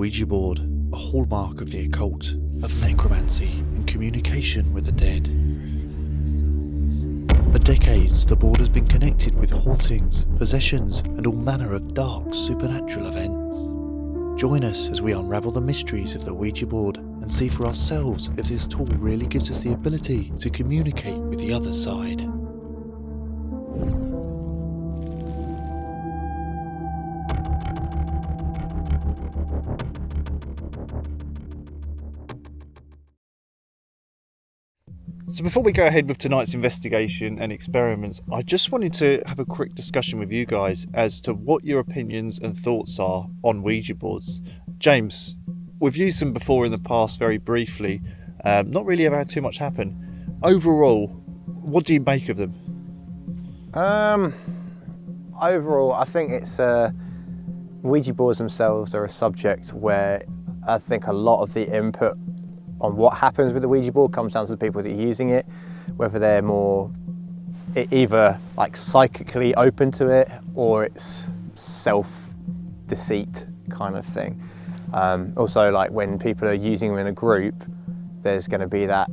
Ouija board, a hallmark of the occult, of necromancy and communication with the dead. For decades, the board has been connected with hauntings, possessions, and all manner of dark supernatural events. Join us as we unravel the mysteries of the Ouija board and see for ourselves if this tool really gives us the ability to communicate with the other side. So before we go ahead with tonight's investigation and experiments, I just wanted to have a quick discussion with you guys as to what your opinions and thoughts are on Ouija boards. James, we've used them before in the past very briefly, not really ever had too much happen. Overall, what do you make of them? Overall, I think it's Ouija boards themselves are a subject where I think a lot of the input on what happens with the Ouija board comes down to the people that are using it, whether they're more either like psychically open to it or it's self-deceit kind of thing. Also, like when people are using them in a group, there's going to be that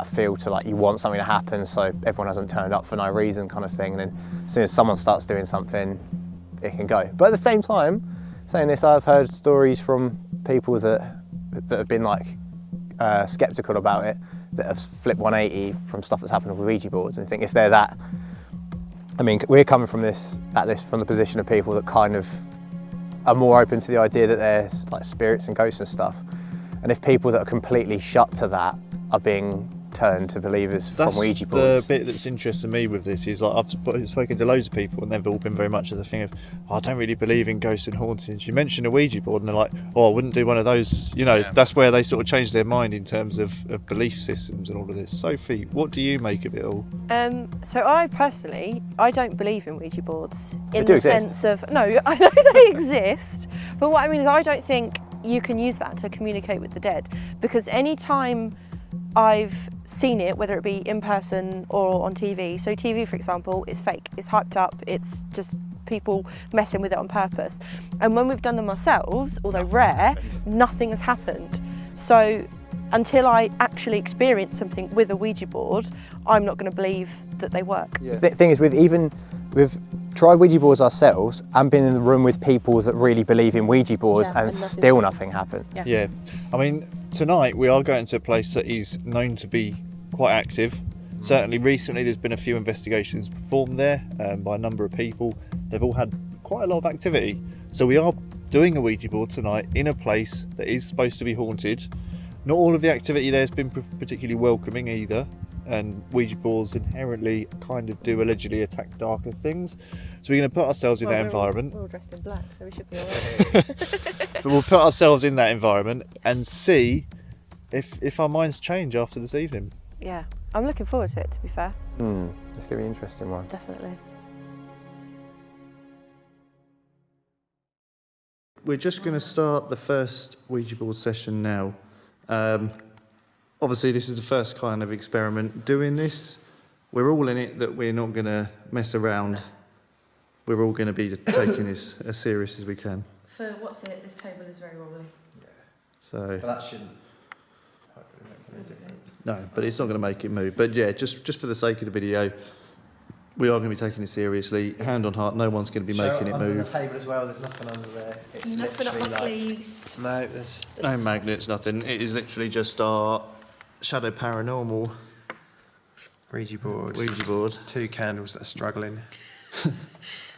feel to like you want something to happen so everyone hasn't turned up for no reason kind of thing, and then as soon as someone starts doing something, it can go. But at the same time, saying this, I've heard stories from people that have been like skeptical about it, that have flipped 180 from stuff that's happened with Ouija boards, and I think if they're that, I mean, we're coming from this from the position of people that kind of are more open to the idea that there's like spirits and ghosts and stuff, and if people that are completely shut to that are being turned to believers from Ouija boards. The bit that's interesting me with this is like I've spoken to loads of people and they've all been very much of the thing of, oh, I don't really believe in ghosts and hauntings. You mentioned a Ouija board and they're like, oh, I wouldn't do one of those. You know, That's where they sort of change their mind in terms of belief systems and all of this. Sophie, what do you make of it all? So I personally, I don't believe in Ouija boards in do the exist. sense of, no, I know they exist, but what I mean is I don't think you can use that to communicate with the dead, because any time I've seen it, whether it be in person or on TV. So TV, for example, is fake. It's hyped up. It's just people messing with it on purpose. And when we've done them ourselves, although rare, nothing has happened. So until I actually experience something with a Ouija board, I'm not going to believe that they work. Yeah. The thing is, we've tried Ouija boards ourselves and been in the room with people that really believe in Ouija boards, and still nothing happened. Yeah. I mean, tonight we are going to a place that is known to be quite active. Certainly recently there's been a few investigations performed there by a number of people. They've all had quite a lot of activity. So we are doing a Ouija board tonight in a place that is supposed to be haunted. Not all of the activity there has been particularly welcoming either, and Ouija boards inherently kind of do allegedly attack darker things. So we're going to put ourselves in that environment. We're all dressed in black, so we should be alright. But we'll put ourselves in that environment and see if our minds change after this evening. Yeah, I'm looking forward to it, to be fair. It's going to be an interesting one. Definitely. We're just going to start the first Ouija board session now. Obviously this is the first kind of experiment doing this. We're all in it that we're not going to mess around. We're all going to be taking this as serious as we can. For what's it, this table is very wobbly. Yeah. So But that shouldn't hopefully make any difference. no, but it's not going to make it move. But yeah, just for the sake of the video, we are going to be taking it seriously. Hand on heart, no one's going to be making it under move. the table as well, there's nothing under there. It's Nothing up my literally sleeves. No, there's No magnets, nothing. It is literally just our Shadow Paranormal Ouija board. Ouija board. 2 candles that are struggling.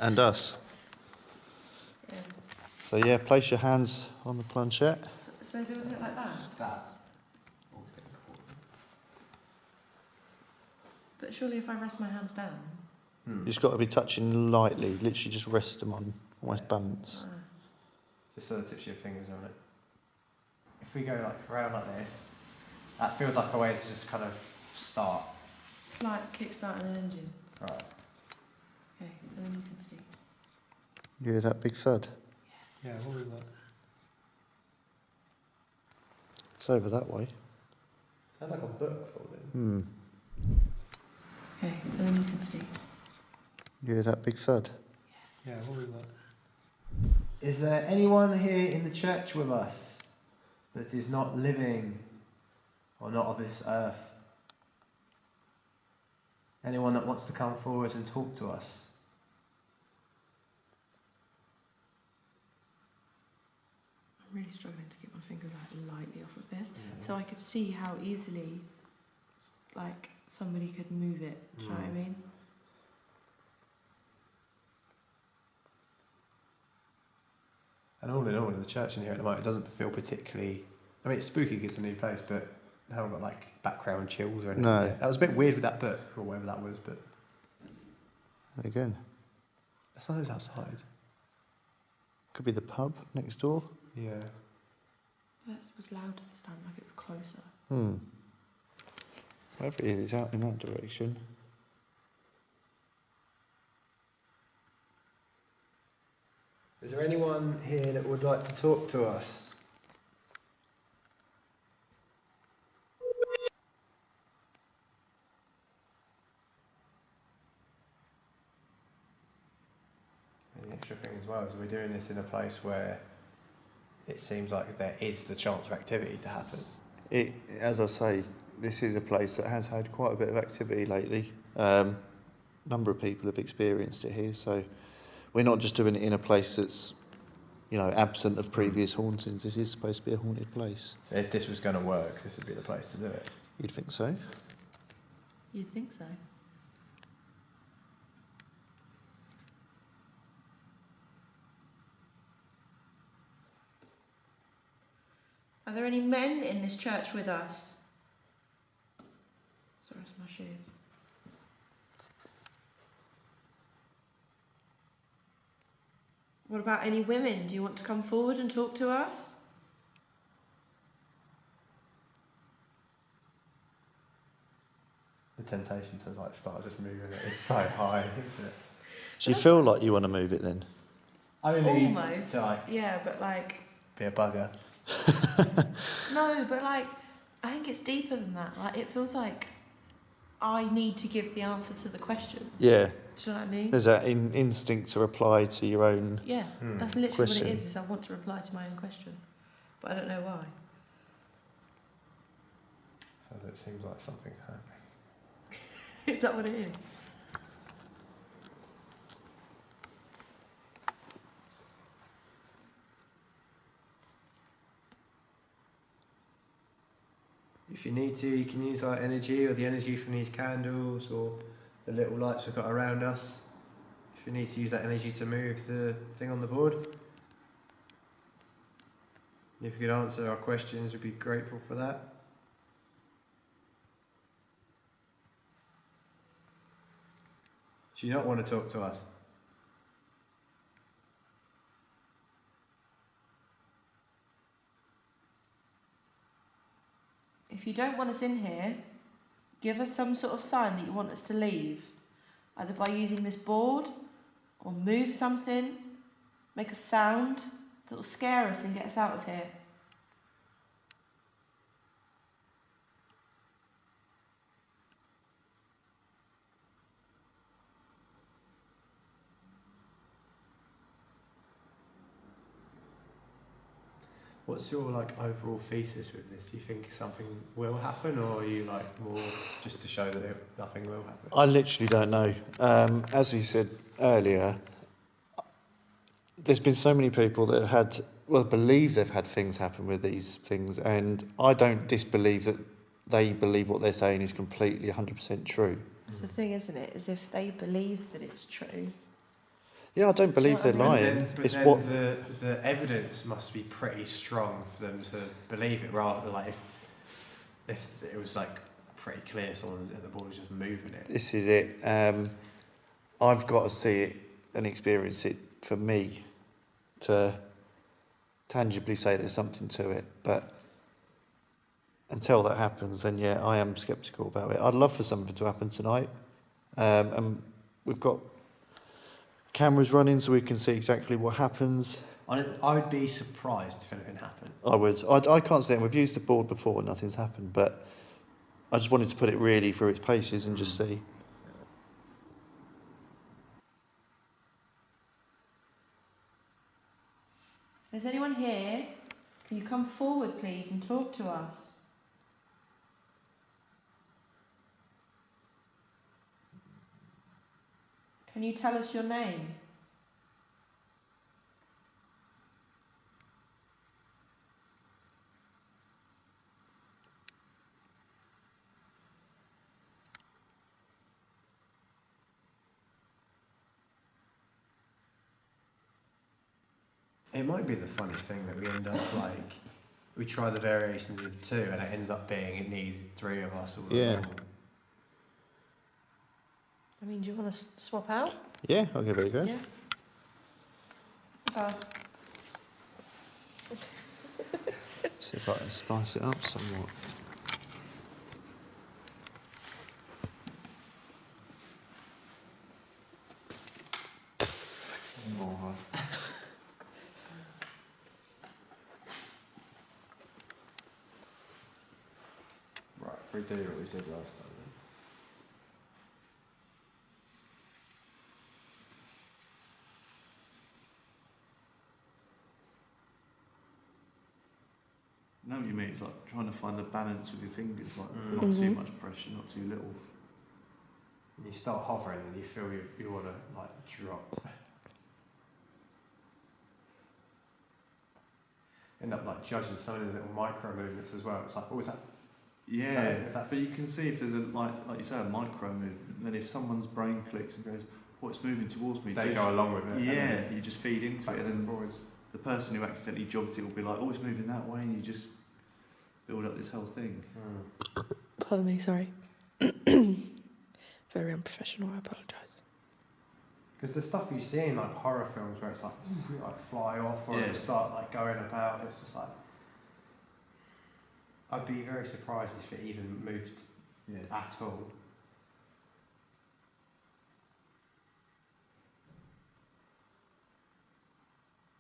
And us. So yeah, place your hands on the planchette. So do it like that? But surely if I rest my hands down... You've just got to be touching lightly, literally just rest them on almost balance. just so the tips of your fingers are on it. If we go like around like this, that feels like a way to just kind of start. It's like kickstarting an engine. Right. Okay, and then you can speak. You hear that big thud? Yeah, what was that? It's over that way. Sound like a book folding. Okay, and then you can speak. You hear that big thud? Yeah, what was that? Is there anyone here in the church with us that is not living or not of this earth? Anyone that wants to come forward and talk to us? I'm really struggling to get my fingers like lightly off of this, so I could see how easily, like, somebody could move it. Do you know what I mean? And all in all, the church in here at the moment doesn't feel particularly. I mean, it's spooky because it's a new place, but they haven't got like background chills or anything. No. Yet. That was a bit weird with that book or whatever that was, but Again, that's not us outside. could be the pub next door. Yeah. That was louder this time, like it was closer. Wherever it is, it's out in that direction. Is there anyone here that would like to talk to us? And the extra thing as well is we're doing this in a place where it seems like there is the chance for activity to happen. It, as I say, this is a place that has had quite a bit of activity lately. Number of people have experienced it here, so we're not just doing it in a place that's, absent of previous hauntings. This is supposed to be a haunted place. So if this was going to work, this would be the place to do it. You'd think so? You'd think so. Are there any men in this church with us? Sorry, it's my shoes. What about any women? Do you want to come forward and talk to us? The temptation to start just moving it is so high, isn't it? Do you feel like you want to move it then? Only Almost. to Yeah, but be a bugger. no, but I think it's deeper than that. It feels like I need to give the answer to the question. Yeah. Do you know what I mean? There's that instinct to reply to your own. Yeah, that's literally Question. what it is I want to reply to my own question. But I don't know why. So it seems like something's happening. Is that what it is? If you need to, you can use our energy or the energy from these candles or the little lights we've got around us. If you need to use that energy to move the thing on the board. If you could answer our questions, we'd be grateful for that. Do you not want to talk to us? If you don't want us in here, give us some sort of sign that you want us to leave. Either by using this board, or move something, make a sound that will scare us and get us out of here. What's your overall thesis with this? Do you think something will happen, or are you more just to show that nothing will happen? I literally don't know. As we said earlier, there's been so many people that have believe they've had things happen with these things, and I don't disbelieve that they believe what they're saying is completely 100% true. That's the thing, isn't it? Is if they believe that it's true. Yeah, I don't believe they're lying. But then the evidence must be pretty strong for them to believe it, rather than if it was pretty clear someone at the board was just moving it. This is it. I've got to see it and experience it for me to tangibly say there's something to it. But until that happens, then yeah, I am sceptical about it. I'd love for something to happen tonight. And we've got cameras running so we can see exactly what happens. I would be surprised if anything happened. I would. I can't say it. We've used the board before and nothing's happened, but I just wanted to put it really through its paces and just see. there's anyone here, can you come forward please and talk to us? Can you tell us your name? It might be the funny thing that we end up like, we try the variations of 2 and it ends up being it needs 3 of us. Or Yeah. I mean, do you want to swap out? Yeah, I'll give it a go. Yeah. See if I can spice it up somewhat. Oh. Right, if we do what we did last time then. I know what you mean. It's like trying to find the balance with your fingers, like Mm. not too much pressure, not too little. And you start hovering and you feel you want to like drop. End up like judging some of the little micro movements as well. It's like, oh, is that? Yeah, Is that? but you can see if there's a like you say, a micro movement. Then if someone's brain clicks and goes, "Oh, it's moving towards me," They go along with it. Yeah, you just feed into it, Backwards and and then forwards. the person who accidentally jogged it will be like, "Oh, it's moving that way," and you just build up this whole thing. Mm. Pardon me, sorry. Very unprofessional, I apologise. Because the stuff you see in like horror films where it's like, fly off or Yeah. it'll start like going about, it's just like, I'd be very surprised if it even moved Yeah. at all.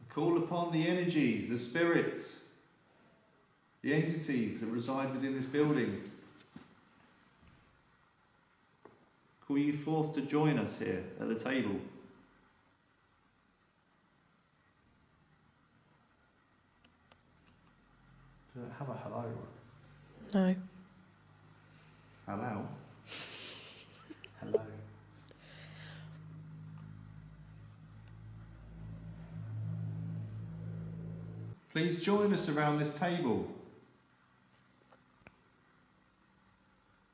Call upon the energies, the spirits, the entities that reside within this building. Call you forth to join us here at the table. Does it have a hello? No. Hello. Hello. Please join us around this table.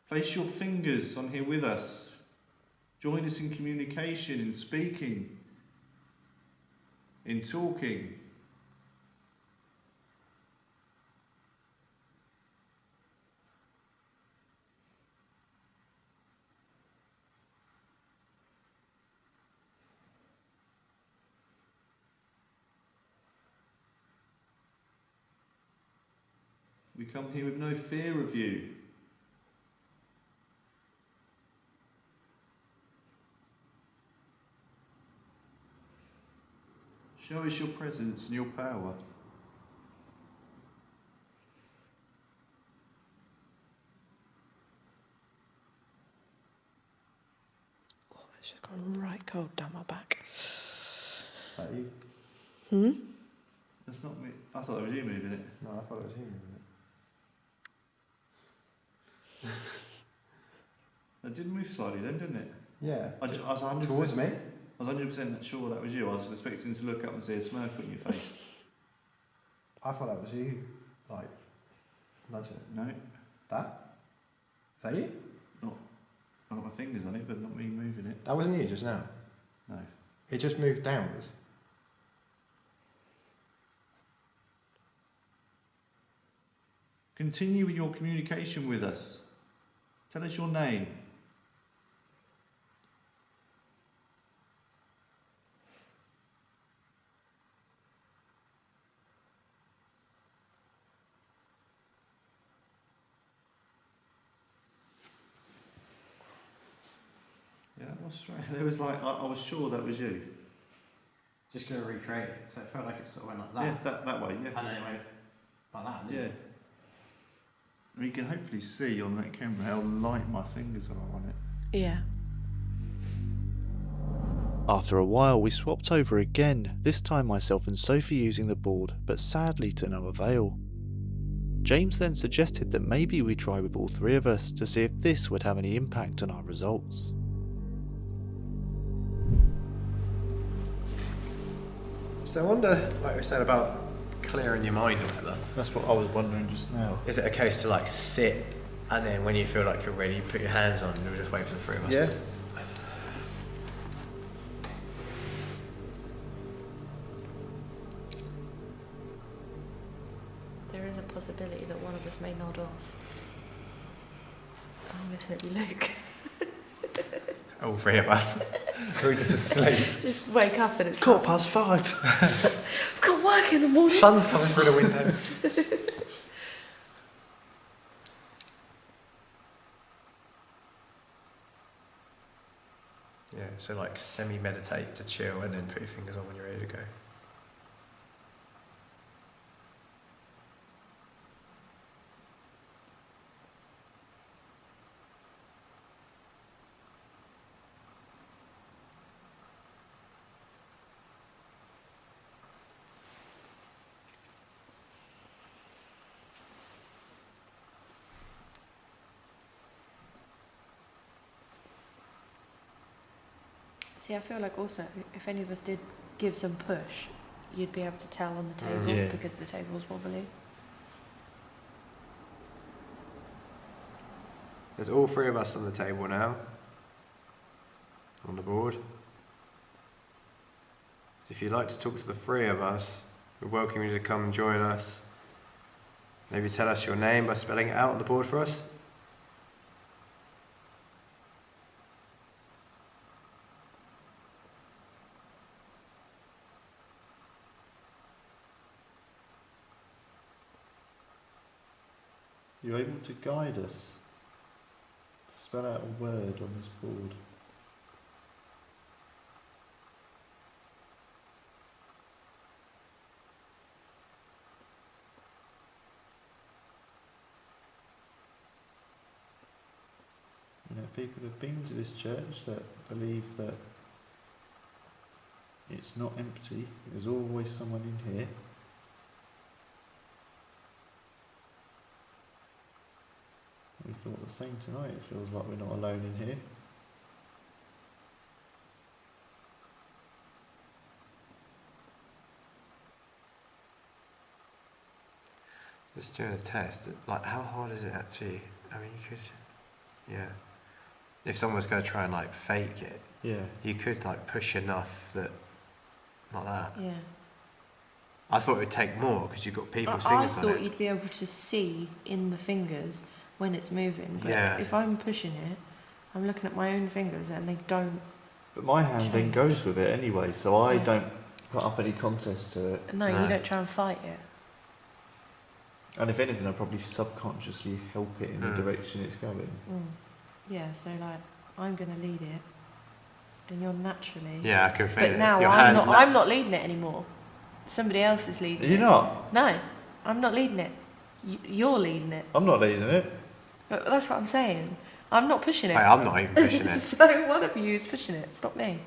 Place your fingers on here with us. Join us in communication, in speaking, in talking. We come here with no fear of you. Show us your presence and your power. Oh, it's just gone right cold down my back. Is that you? That's not me. I thought it was you moving it. No, I thought it was you moving it. It did move slightly then, didn't it? Yeah. I was 100%, Towards me? I was 100% sure that was you. I was expecting to look up and see a smirk on your face. I thought that was you, like, nudging it. No, That? Is that you? I've got my fingers on it, but not me moving it. That wasn't you just now. No. It just moved downwards. Continue with your communication with us. Tell us your name. Yeah, that was strange. There was like, I was sure that was you. Just going to recreate it, so it felt like it sort of went like Yeah, that. that way, yeah. And then it went like that, didn't Yeah. it? I mean, you can hopefully see on that camera how light my fingers are on it. Yeah. After a while we swapped over again, this time myself and Sophie using the board, but sadly to no avail. James then suggested that maybe we try with all three of us to see if this would have any impact on our results. So I wonder, like we said about clearing your mind or whatever, That's what I was wondering just now. is it a case to like sit and then when you feel like you're ready, you put your hands on and we'll just wait for the three of us Yeah. to... There is a possibility that one of us may nod off. I'm guessing it'd be Luke. All three of us. We're just asleep. Just wake up and it's 5:15. I've got work in the morning. Sun's coming through the window. Yeah, so like semi-meditate to chill and then put your fingers on when you're ready to go. See, I feel like also if any of us did give some push, you'd be able to tell on the table Yeah. because the table's wobbly. There's all three of us on the table now. On the board. So if you'd like to talk to the three of us, we welcome you to come and join us. Maybe tell us your name by spelling it out on the board for us. You're able to guide us. Spell out a word on this board. You know, people have been to this church that believe that it's not empty. There's always someone in here. We thought the same tonight. It feels like we're not alone in here. Just doing a test. Like, how hard is it actually? I mean, you could, yeah. If someone was going to try and like fake it, Yeah. you could like push enough that, like that. Yeah. I thought it would take more because you've got people's I fingers on thought it. you'd be able to see in the fingers when it's moving, but Yeah. if I'm pushing it, I'm looking at my own fingers and they don't. But my hand then Change. goes with it anyway, so I Yeah. don't put up any contest to it. No, No. you don't try and fight it. And if anything, I probably subconsciously help it in the Mm. direction it's going. Yeah, so like I'm gonna lead it, and you're naturally. Yeah, I can feel But it. now Your I'm hands not. I'm not leading it anymore. Somebody else is leading Are you it. not? No, I'm not leading it. You're leading it. I'm not leading it. But that's what I'm saying. I'm not pushing it. Hey, I'm not even pushing it. So one of you is pushing it. It's not me.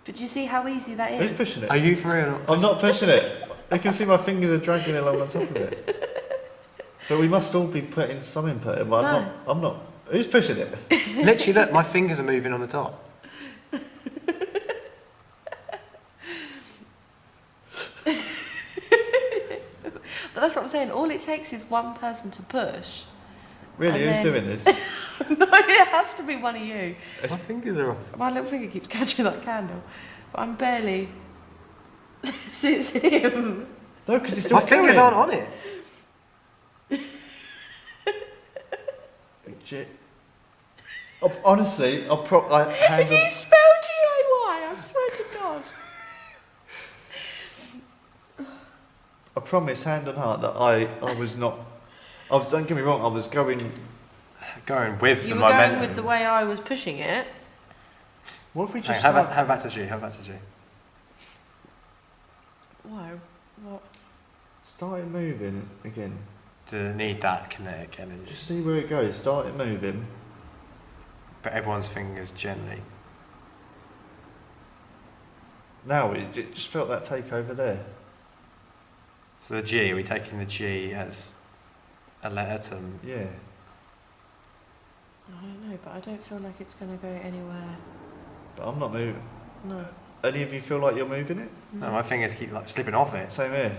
But do you see how easy that is? Who's pushing it? Are you for real? I'm not pushing it. You can see my fingers are dragging along on top of it. But we must all be putting some input in. But No. I'm not. Who's pushing it? Literally, look, my fingers are moving on the top. But that's what I'm saying. All it takes is one person to push. Really, And who's then- doing this? No, it has to be one of you. My fingers are off. My little finger keeps catching that candle, but I'm barely. It's him. No, because it's still My fingers going. aren't on it. Legit. Honestly, I hand If you on. spell G-A-Y, I swear to God. I promise, hand on heart, that I was not. Don't get me wrong. I was going. Going with You the were momentum. going with the way I was pushing it. What if we Hey, just have start, that to G. Have that to G. Why? What? started moving again? To need that kinetic energy. Just see where it goes. Start it moving. But everyone's fingers gently. now it just felt that take over there. So the G, are we taking the G as a letter to... Yeah. I don't know, but I don't feel like it's going to go anywhere. But I'm not moving. No. Any of you feel like you're moving it? No, my fingers keep like slipping off it. Same here.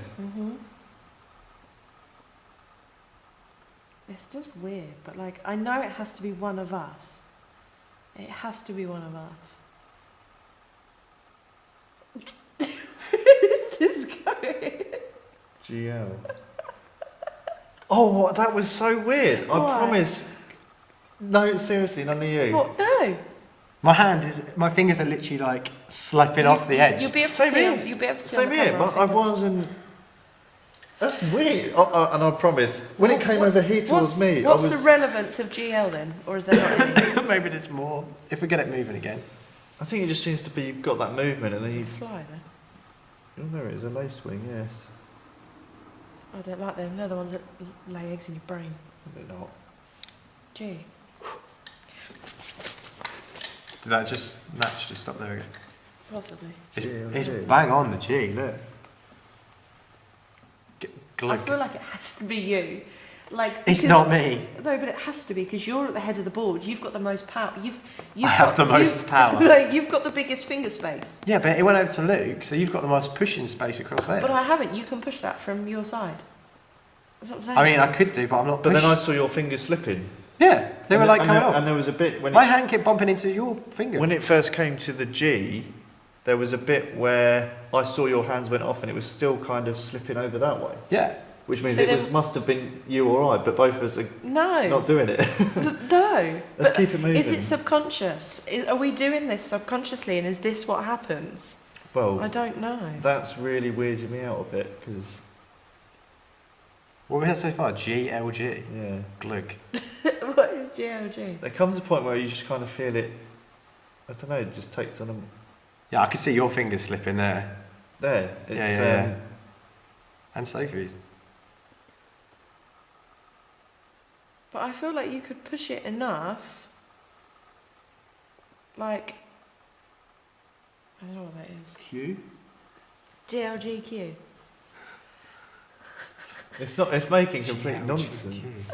It's just weird, but like I know it has to be one of us. It has to be one of us. Where's this going? GL. Oh, that was so weird. I Why? promise. No, seriously, none of you. What? No. My fingers are literally like slipping off the edge. You'll be able to Same see. here. You'll be able to see. Same on the here, camera, but I fingers. wasn't. That's weird. And I promise, when it came over here towards me, What's I was. the relevance of GL then, or is there not any? Maybe there's more. If we get it moving again. I think it just seems to be you've got that movement, and then you. Fly then. Oh, there it is, a lace wing. Yes. I don't like them. They're the ones that lay eggs in your brain. They're not. Gee. Did that just naturally stop there again? Possibly. It's bang on the G, look. I feel like it has to be you. Like It's because- not me. No, but it has to be because you're at the head of the board. You've got the most power. I have the most power. Like you've got the biggest finger space. Yeah, but it went over to Luke, so you've got the most pushing space across there. But I haven't. You can push that from your side. That's what I'm saying. I mean, I could do, but I'm not But then I pushing. saw your fingers slipping. Yeah, they were like coming and off. there was a bit when My hand kept bumping into your finger. when it first came to the G, there was a bit where I saw your hands went off and it was still kind of slipping over that way, Yeah. which means So it then- must have been you or I, but both of us are no. not doing it. No. Let's But keep it moving. is it subconscious? Are we doing this subconsciously, and is this what happens? I Well, don't know. that's really weirding me out a bit because What have we had so far? GLG. yeah, Glug. What is GLG? there comes a point where you just kind of feel it. I don't know. It just takes on a Yeah, I could see your fingers slipping there. there. It's, Yeah. And Sophie's. But I feel like you could push it enough. Like, I don't know what that is. Q? GLGQ. It's not. It's making complete GLGQ. nonsense.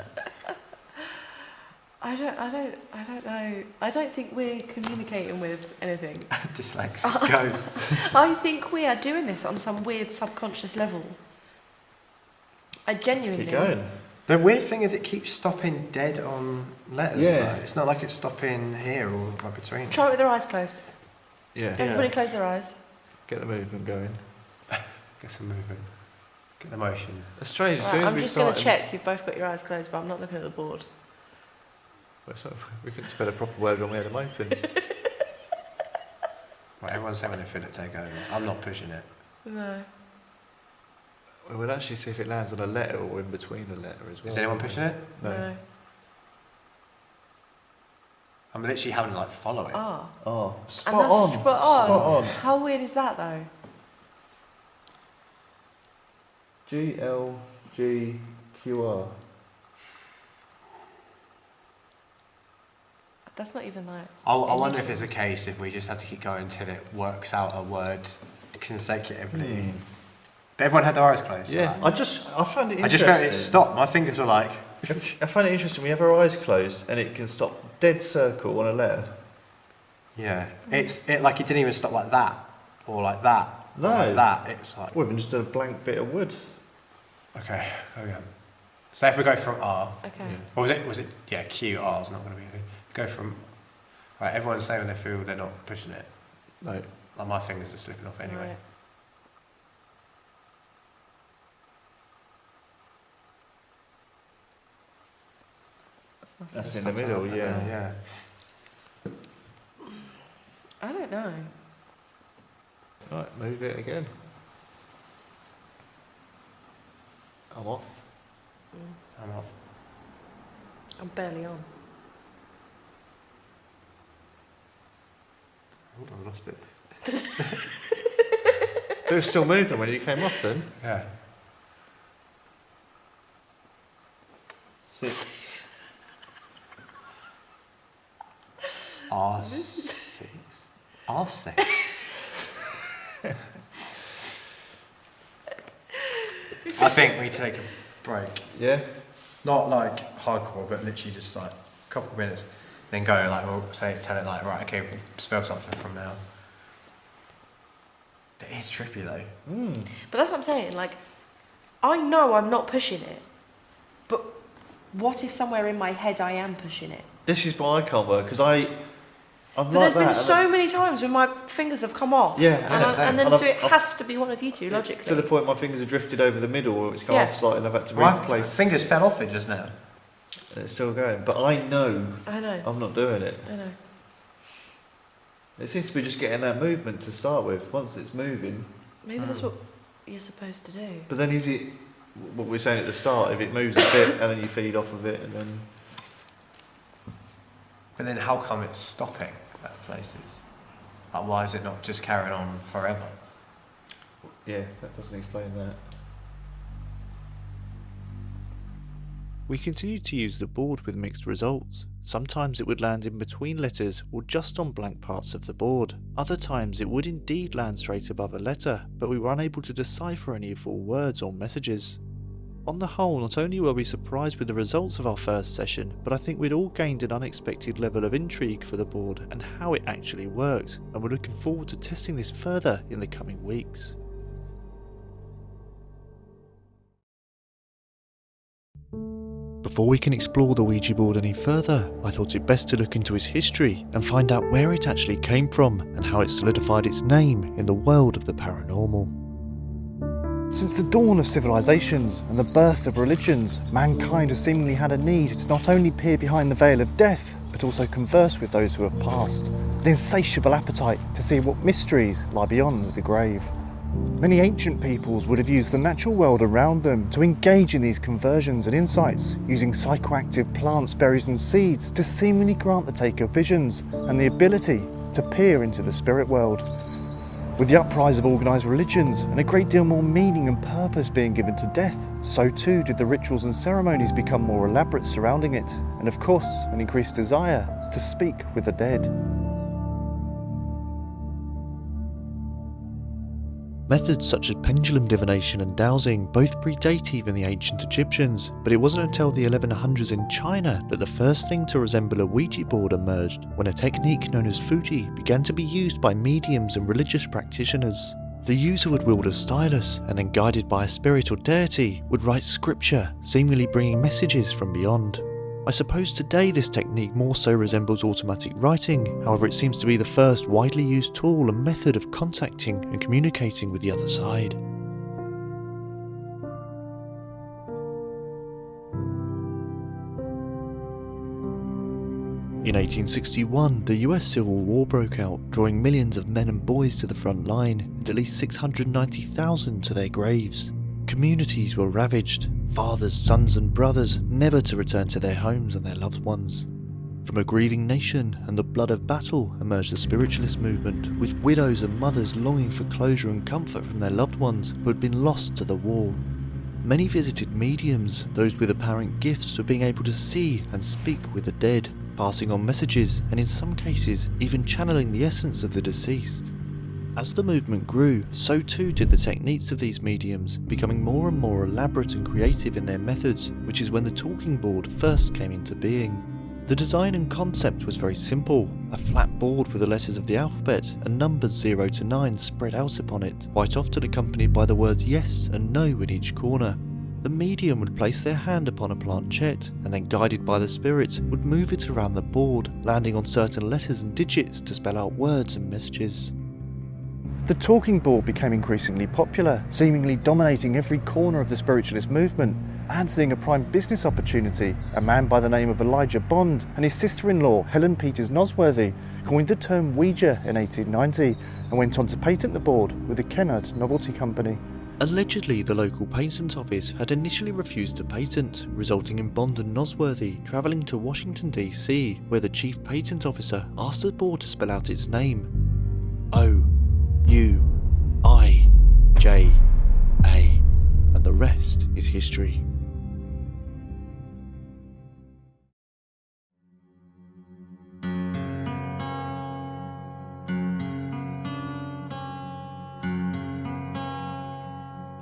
I don't know. I don't think we're communicating with anything. Dyslexic. Go. I think we are doing this on some weird subconscious level. I genuinely. Keep going. The weird thing is it keeps stopping dead on letters. Yeah. Though. It's not like it's stopping here or right between. Try it with their eyes closed. Yeah. Everybody close their eyes. Get the movement going. Get some movement. Get the motion. It's strange. As Right, soon as I'm we just going started, to check you've both got your eyes closed, but I'm not looking at the board. We couldn't spell a proper word when we had them open. Right, everyone's saying when they feel it take over. I'm not pushing it. No. We'll actually see if it lands on a letter or in between a letter as well. Is anyone pushing it? No. I'm literally having to like follow it. Ah. Oh, And spot that's on. spot on. Spot on. How weird is that though? GLGQR. That's not even like. I wonder if it's a case if we just have to keep going until it works out a word consecutively. But everyone had their eyes closed. Yeah, so I found it interesting. I just felt it stop. My fingers were like. I find it interesting. We have our eyes closed and it can stop dead circle on a letter. Yeah, it like it didn't even stop like that or like that. No. or like that. It's like We've just done a blank bit of wood. okay, go again. So if we go from R, Okay. or was it? Yeah, Q. R is not going to be anything. Go from right. Everyone's saying when they feel they're not pushing it. No. Like my fingers are slipping off anyway. Right. That's in the middle, yeah. Yeah. I don't know. Right, move it again. I'm off. I'm off. I'm barely on. Oh, I lost it. It was still moving when you came off then. Yeah. 6. R6. R6. need to take a break. Yeah. Not like hardcore, but literally just like a couple of minutes. Then go, like, we'll tell it, like, right, okay, we'll spell something from now. It is trippy, though. But that's what I'm saying. Like, I know I'm not pushing it, but what if somewhere in my head I am pushing it? This is why I can't work, because I'm But like there's that. been so many times when my fingers have come off. Yeah, and then and so I've- it has to be one of you two, logically. To the point my fingers have drifted over the middle, or it's gone Yeah. off slightly, and I've had to My replace. fingers fell off it just now. And it's still going, but I know I know. I'm not doing it. I know. It seems to be just getting that movement to start with. Once it's moving, Maybe that's what you're supposed to do. but then is it what we were saying at the start? If it moves a bit and then you feed off of it, and then But then how come it's stopping at places? Like, why is it not just carrying on forever? yeah, that doesn't explain that. We continued to use the board with mixed results. Sometimes it would land in between letters or just on blank parts of the board. Other times it would indeed land straight above a letter, but we were unable to decipher any full words or messages. On the whole, not only were we surprised with the results of our first session, but I think we'd all gained an unexpected level of intrigue for the board and how it actually works, and we're looking forward to testing this further in the coming weeks. Before we can explore the Ouija board any further, I thought it best to look into its history and find out where it actually came from and how it solidified its name in the world of the paranormal. Since the dawn of civilizations and the birth of religions, mankind has seemingly had a need to not only peer behind the veil of death, but also converse with those who have passed, an insatiable appetite to see what mysteries lie beyond the grave. Many ancient peoples would have used the natural world around them to engage in these conversions and insights, using psychoactive plants, berries and seeds to seemingly grant the taker visions and the ability to peer into the spirit world. With the uprise of organised religions and a great deal more meaning and purpose being given to death, so too did the rituals and ceremonies become more elaborate surrounding it, and of course an increased desire to speak with the dead. Methods such as pendulum divination and dowsing both predate even the ancient Egyptians, but it wasn't until the 1100s in China that the first thing to resemble a Ouija board emerged, when a technique known as Fuji began to be used by mediums and religious practitioners. The user would wield a stylus and then, guided by a spirit or deity, would write scripture, seemingly bringing messages from beyond. I suppose today this technique more so resembles automatic writing, however it seems to be the first widely used tool and method of contacting and communicating with the other side. In 1861, the US Civil War broke out, drawing millions of men and boys to the front line, and at least 690,000 to their graves. Communities were ravaged, fathers, sons and brothers never to return to their homes and their loved ones. From a grieving nation and the blood of battle emerged the spiritualist movement, with widows and mothers longing for closure and comfort from their loved ones who had been lost to the war. Many visited mediums, those with apparent gifts of being able to see and speak with the dead, passing on messages and in some cases even channeling the essence of the deceased. As the movement grew, so too did the techniques of these mediums, becoming more and more elaborate and creative in their methods, which is when the talking board first came into being. The design and concept was very simple, a flat board with the letters of the alphabet and numbers 0 to 9 spread out upon it, quite often accompanied by the words yes and no in each corner. The medium would place their hand upon a planchette and then, guided by the spirit, would move it around the board, landing on certain letters and digits to spell out words and messages. The talking board became increasingly popular, seemingly dominating every corner of the spiritualist movement, and seeing a prime business opportunity. A man by the name of Elijah Bond and his sister-in-law Helen Peters Nosworthy coined the term Ouija in 1890 and went on to patent the board with the Kennard Novelty Company. Allegedly, the local patent office had initially refused to patent, resulting in Bond and Nosworthy travelling to Washington DC, where the chief patent officer asked the board to spell out its name: O-U-I-J-A, and the rest is history.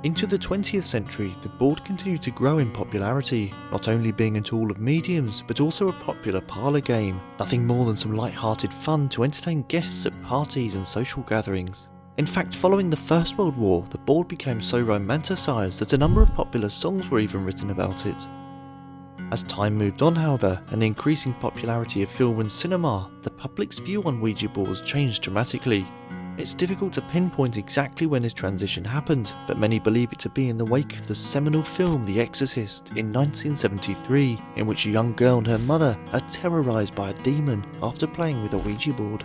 Into the 20th century, the board continued to grow in popularity, not only being a tool of mediums, but also a popular parlour game, nothing more than some light-hearted fun to entertain guests at parties and social gatherings. In fact, following the First World War, the board became so romanticised that a number of popular songs were even written about it. As time moved on, however, and the increasing popularity of film and cinema, the public's view on Ouija boards changed dramatically. It's difficult to pinpoint exactly when this transition happened, but many believe it to be in the wake of the seminal film The Exorcist in 1973, in which a young girl and her mother are terrorised by a demon after playing with a Ouija board.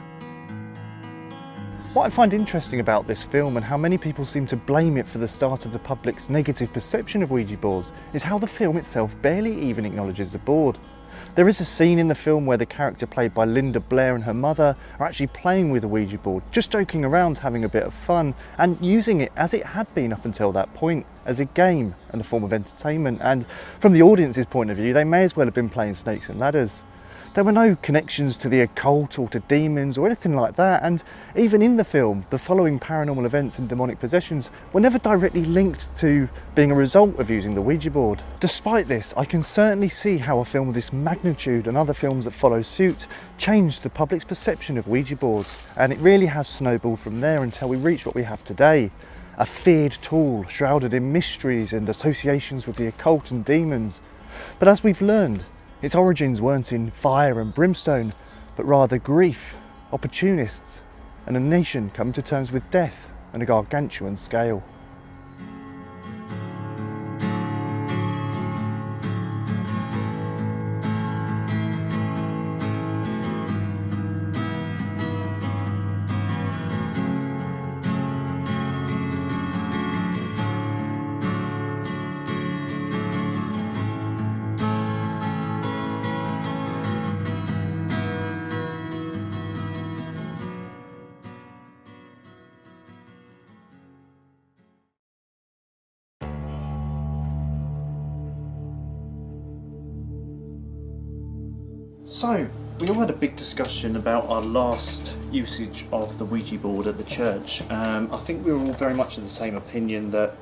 What I find interesting about this film and how many people seem to blame it for the start of the public's negative perception of Ouija boards is how the film itself barely even acknowledges the board. There is a scene in the film where the character played by Linda Blair and her mother are actually playing with a Ouija board, just joking around, having a bit of fun, and using it as it had been up until that point, as a game and a form of entertainment. And from the audience's point of view, they may as well have been playing snakes and ladders. There were no connections to the occult or to demons or anything like that, and even in the film, the following paranormal events and demonic possessions were never directly linked to being a result of using the Ouija board. Despite this, I can certainly see how a film of this magnitude and other films that follow suit changed the public's perception of Ouija boards, and it really has snowballed from there until we reach what we have today. A feared tool shrouded in mysteries and associations with the occult and demons. But as we've learned, its origins weren't in fire and brimstone, but rather grief, opportunists, and a nation coming to terms with death on a gargantuan scale. So, we all had a big discussion about our last usage of the Ouija board at the church. I think we were all very much of the same opinion that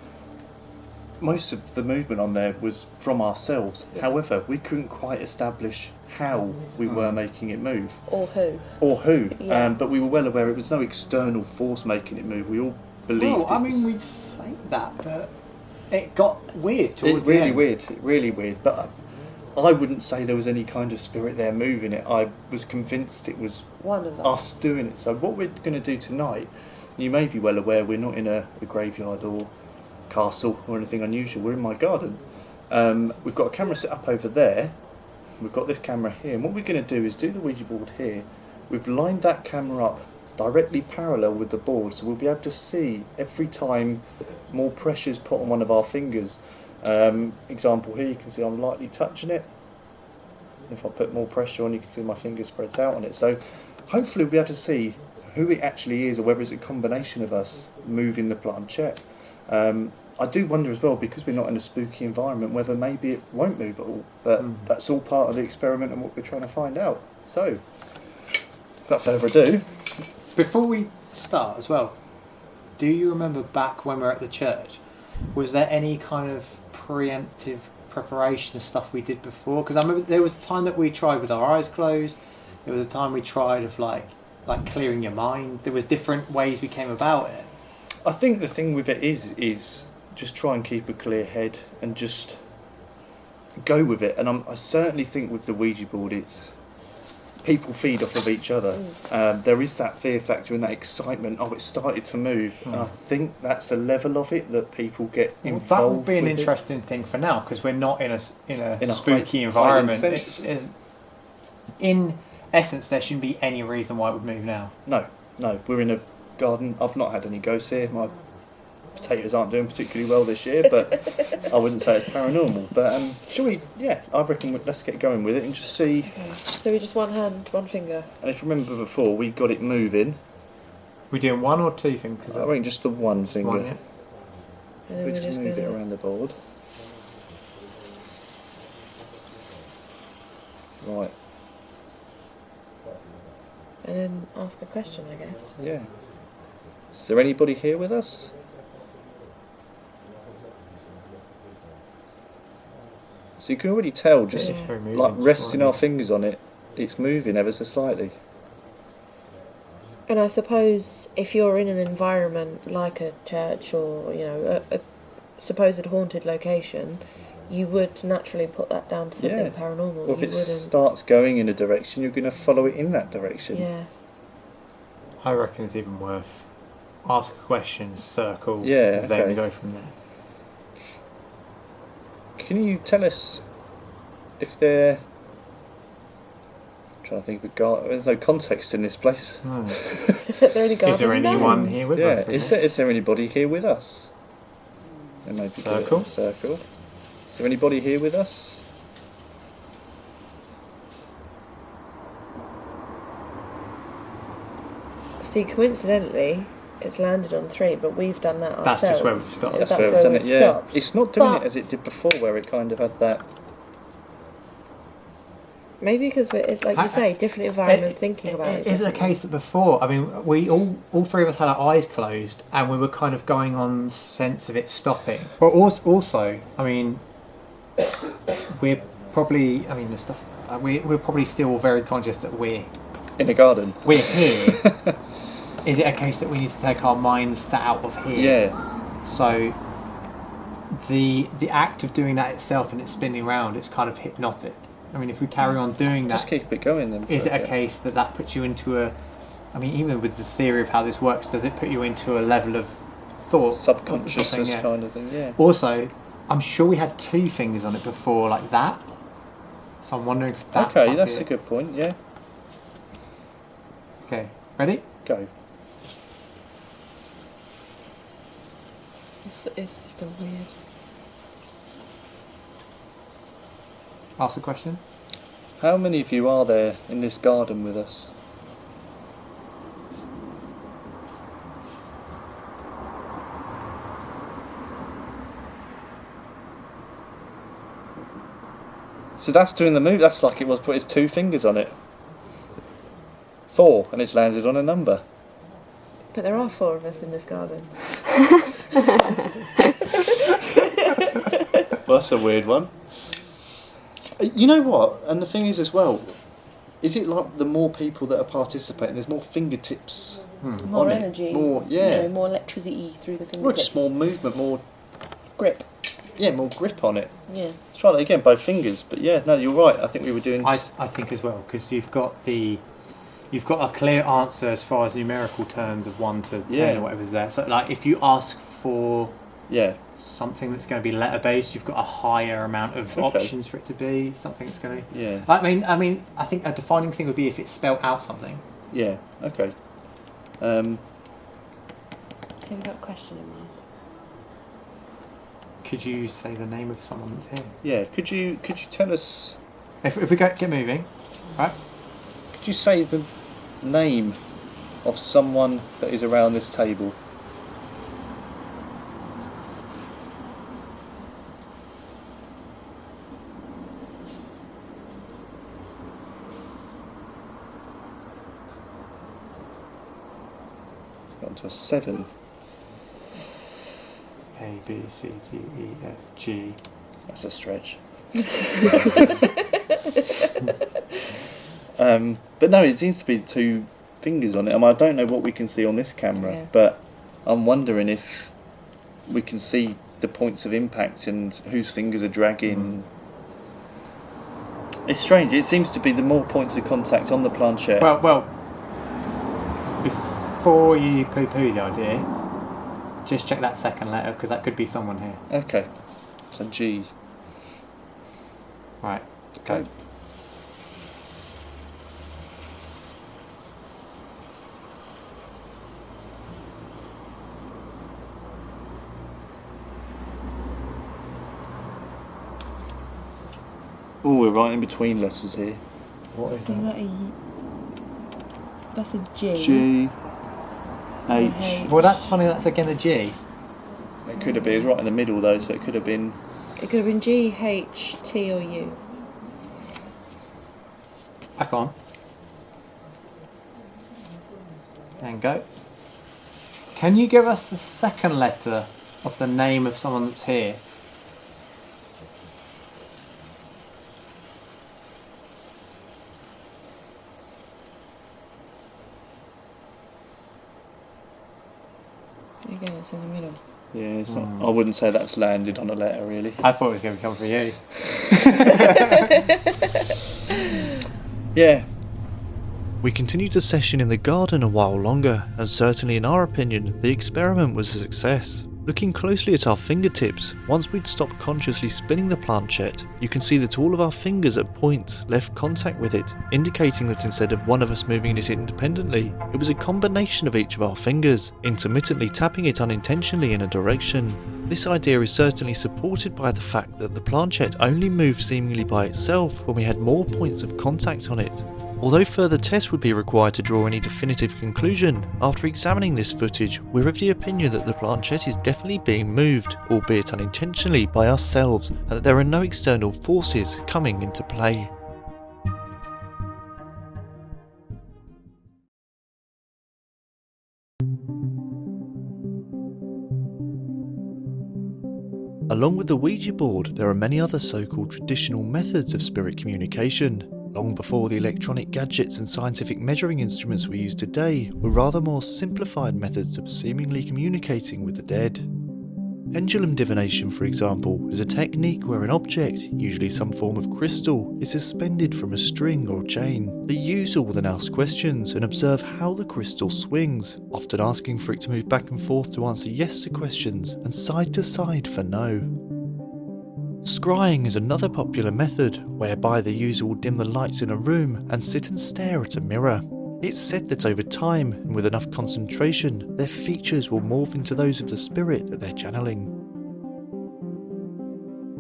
most of the movement on there was from ourselves. However, we couldn't quite establish how we were making it move. Or who. Yeah. But we were well aware it was no external force making it move. We all believed Well, I it was... mean, we'd say that, but it got weird towards the really end. weird, really weird. But I wouldn't say there was any kind of spirit there moving it. I was convinced it was One of us doing it. So what we're going to do tonight, you may be well aware we're not in a graveyard or castle or anything unusual. We're in my garden. We've got a camera set up over there. We've got this camera here. And what we're going to do is do the Ouija board here. We've lined that camera up directly parallel with the board, so we'll be able to see every time more pressure is put on one of our fingers. Example here, you can see I'm lightly touching it. If I put more pressure on, you can see my finger spreads out on it. So hopefully we'll be able to see who it actually is, or whether it's a combination of us moving the planchette. I do wonder as well, because we're not in a spooky environment, whether maybe it won't move at all. But that's all part of the experiment and what we're trying to find out. So, without further ado... Before we start as well, do you remember back when we were at the church, was there any kind of preemptive preparation of stuff we did before? Because I remember there was a time that we tried with our eyes closed. There was a time we tried of like clearing your mind. There was different ways we came about it. I think the thing with it is just try and keep a clear head and just go with it. And I certainly think with the Ouija board, it's people feed off of each other. There is that fear factor and that excitement. Oh, it started to move, and I think that's a level of it that people get involved. That would be an with interesting thing for now, because we're not in a a spooky heightened environment. sense. In essence, there shouldn't be any reason why it would move now. No, we're in a garden. I've not had any ghosts here. My potatoes aren't doing particularly well this year, but I wouldn't say it's paranormal. But shall we? Yeah, I reckon let's get going with it and just see. Okay. So we just one hand, one finger. And if you remember before, we got it moving. We're doing one or two things? I reckon just the one Just finger. one, yeah. And then We we're just move it around the board. Right. And then ask a question, I guess. Yeah. Is there anybody here with us? So you can already tell, just It's very moving like resting slightly. our fingers on it, it's moving ever so slightly. And I suppose if you're in an environment like a church or, you know, a supposed haunted location, you would naturally put that down to something Yeah. paranormal. Or if you it wouldn't. starts going in a direction, you're going to follow it in that direction. Yeah. I reckon it's even worth ask a question, circle, Yeah, then okay. go from there. Can you tell us if they're... I'm trying to think of a guard. There's no context in this place. They're only Is there garden anyone gnomes. here with Yeah, us? is there anybody here with us? And maybe give it a Circle. circle. Is there anybody here with us? See, coincidentally, it's landed on 3, but we've done that ourselves. That's just where we've stopped. That's where where done we've it. Yeah, stopped. it's not doing But- it as it did before, where it kind of had that. Maybe because it's like I- you say, different environment, thinking about it. Is it a differently. case that before, I mean, we all three of us had our eyes closed and we were kind of going on sense of it stopping. But also, I mean, we're probably, I mean, the stuff, we're probably still very conscious that we're In a garden. here. Is it a case that we need to take our minds out of here? Yeah. So the act of doing that itself and it spinning around, it's kind of hypnotic. I mean, if we carry on doing that, Just keep it going then. is for it a bit. case that puts you into a... I mean, even with the theory of how this works, does it put you into a level of thought? Subconsciousness something, yeah. kind of thing, yeah. Also, I'm sure we had 2 fingers on it before, like that. So I'm wondering if that... Okay, might that's be a good point, yeah. Okay, ready? Go. It's just a weird. Ask a question. How many of you are there in this garden with us? So that's doing the move. That's like it was put his 2 fingers on it. 4, and it's landed on a number. But there are 4 of us in this garden. Well, that's a weird one. You know what? And the thing is as well, is it like the more people that are participating, there's more fingertips More on energy. it? More, yeah. You know, more electricity through the fingertips. Well, just more movement, more, grip. yeah, more grip on it. Yeah. Let's try that again, both fingers. But yeah, no, you're right. I think we were doing... I think as well, because you've got a clear answer as far as numerical terms of 1 to 10 Yeah. or whatever's there. So, like, if you ask for Yeah. something that's going to be letter based, you've got a higher amount of Okay. options for it to be something that's going to. Yeah. I mean, I think a defining thing would be if it spelled out something. Yeah. Okay. Have you got a question in mind? Could you say the name of someone that's here? Yeah. Could you tell us? If we get moving, right? Could you say the name of someone that is around this table? Got to a 7. A B C D E F G. That's a stretch. But no, it seems to be 2 fingers on it. I mean, I don't know what we can see on this camera, Yeah. but I'm wondering if we can see the points of impact and whose fingers are dragging. It's strange. It seems to be the more points of contact on the planchette. Well. Before you poo-poo the idea, just check that second letter because that could be someone here. Okay, so G. Right. Go. Oh, we're right in between letters here. What is So that? that's a G. G. H. H. Well, that's funny. That's again a G. It could have been. It was right in the middle though, so it could have been. It could have been G, H, T, or U. Back on. And go. Can you give us the second letter of the name of someone that's here? again, it's in the middle. Yeah, it's not. I wouldn't say that's landed on a letter, really. I thought it was going to come from you. Yeah. We continued the session in the garden a while longer, and certainly in our opinion, the experiment was a success. Looking closely at our fingertips, once we'd stopped consciously spinning the planchette, you can see that all of our fingers at points left contact with it, indicating that instead of one of us moving it independently, it was a combination of each of our fingers, intermittently tapping it unintentionally in a direction. This idea is certainly supported by the fact that the planchette only moved seemingly by itself when we had more points of contact on it. Although further tests would be required to draw any definitive conclusion, after examining this footage, we're of the opinion that the planchette is definitely being moved, albeit unintentionally, by ourselves, and that there are no external forces coming into play. Along with the Ouija board, there are many other so-called traditional methods of spirit communication. Long before the electronic gadgets and scientific measuring instruments we use today were rather more simplified methods of seemingly communicating with the dead. Pendulum divination, for example, is a technique where an object, usually some form of crystal, is suspended from a string or chain. The user will then ask questions and observe how the crystal swings, often asking for it to move back and forth to answer yes to questions and side to side for no. Scrying is another popular method, whereby the user will dim the lights in a room and sit and stare at a mirror. It's said that over time, and with enough concentration, their features will morph into those of the spirit that they're channeling.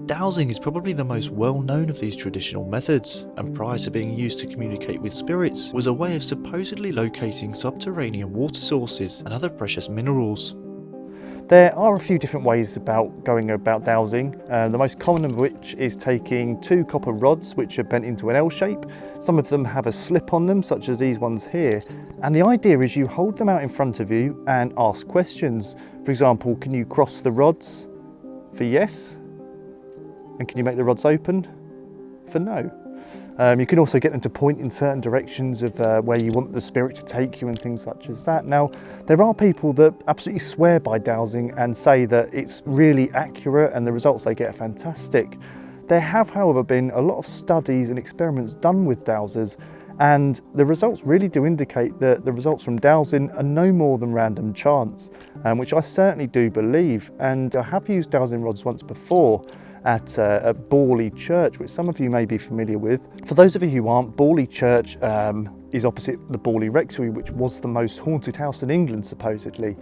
Dowsing is probably the most well-known of these traditional methods, and prior to being used to communicate with spirits, was a way of supposedly locating subterranean water sources and other precious minerals. There are a few different ways about going about dowsing, the most common of which is taking 2 copper rods which are bent into an L shape. Some of them have a slip on them, such as these ones here, and the idea is you hold them out in front of you and ask questions. For example, can you cross the rods for yes? And can you make the rods open for no? You can also get them to point in certain directions of where you want the spirit to take you and things such as that. Now, there are people that absolutely swear by dowsing and say that it's really accurate and the results they get are fantastic. There have, however, been a lot of studies and experiments done with dowsers, and the results really do indicate that the results from dowsing are no more than random chance, which I certainly do believe. And I have used dowsing rods once before at Borley Church, which some of you may be familiar with. For those of you who aren't, Borley Church is opposite the Borley Rectory, which was the most haunted house in England, supposedly.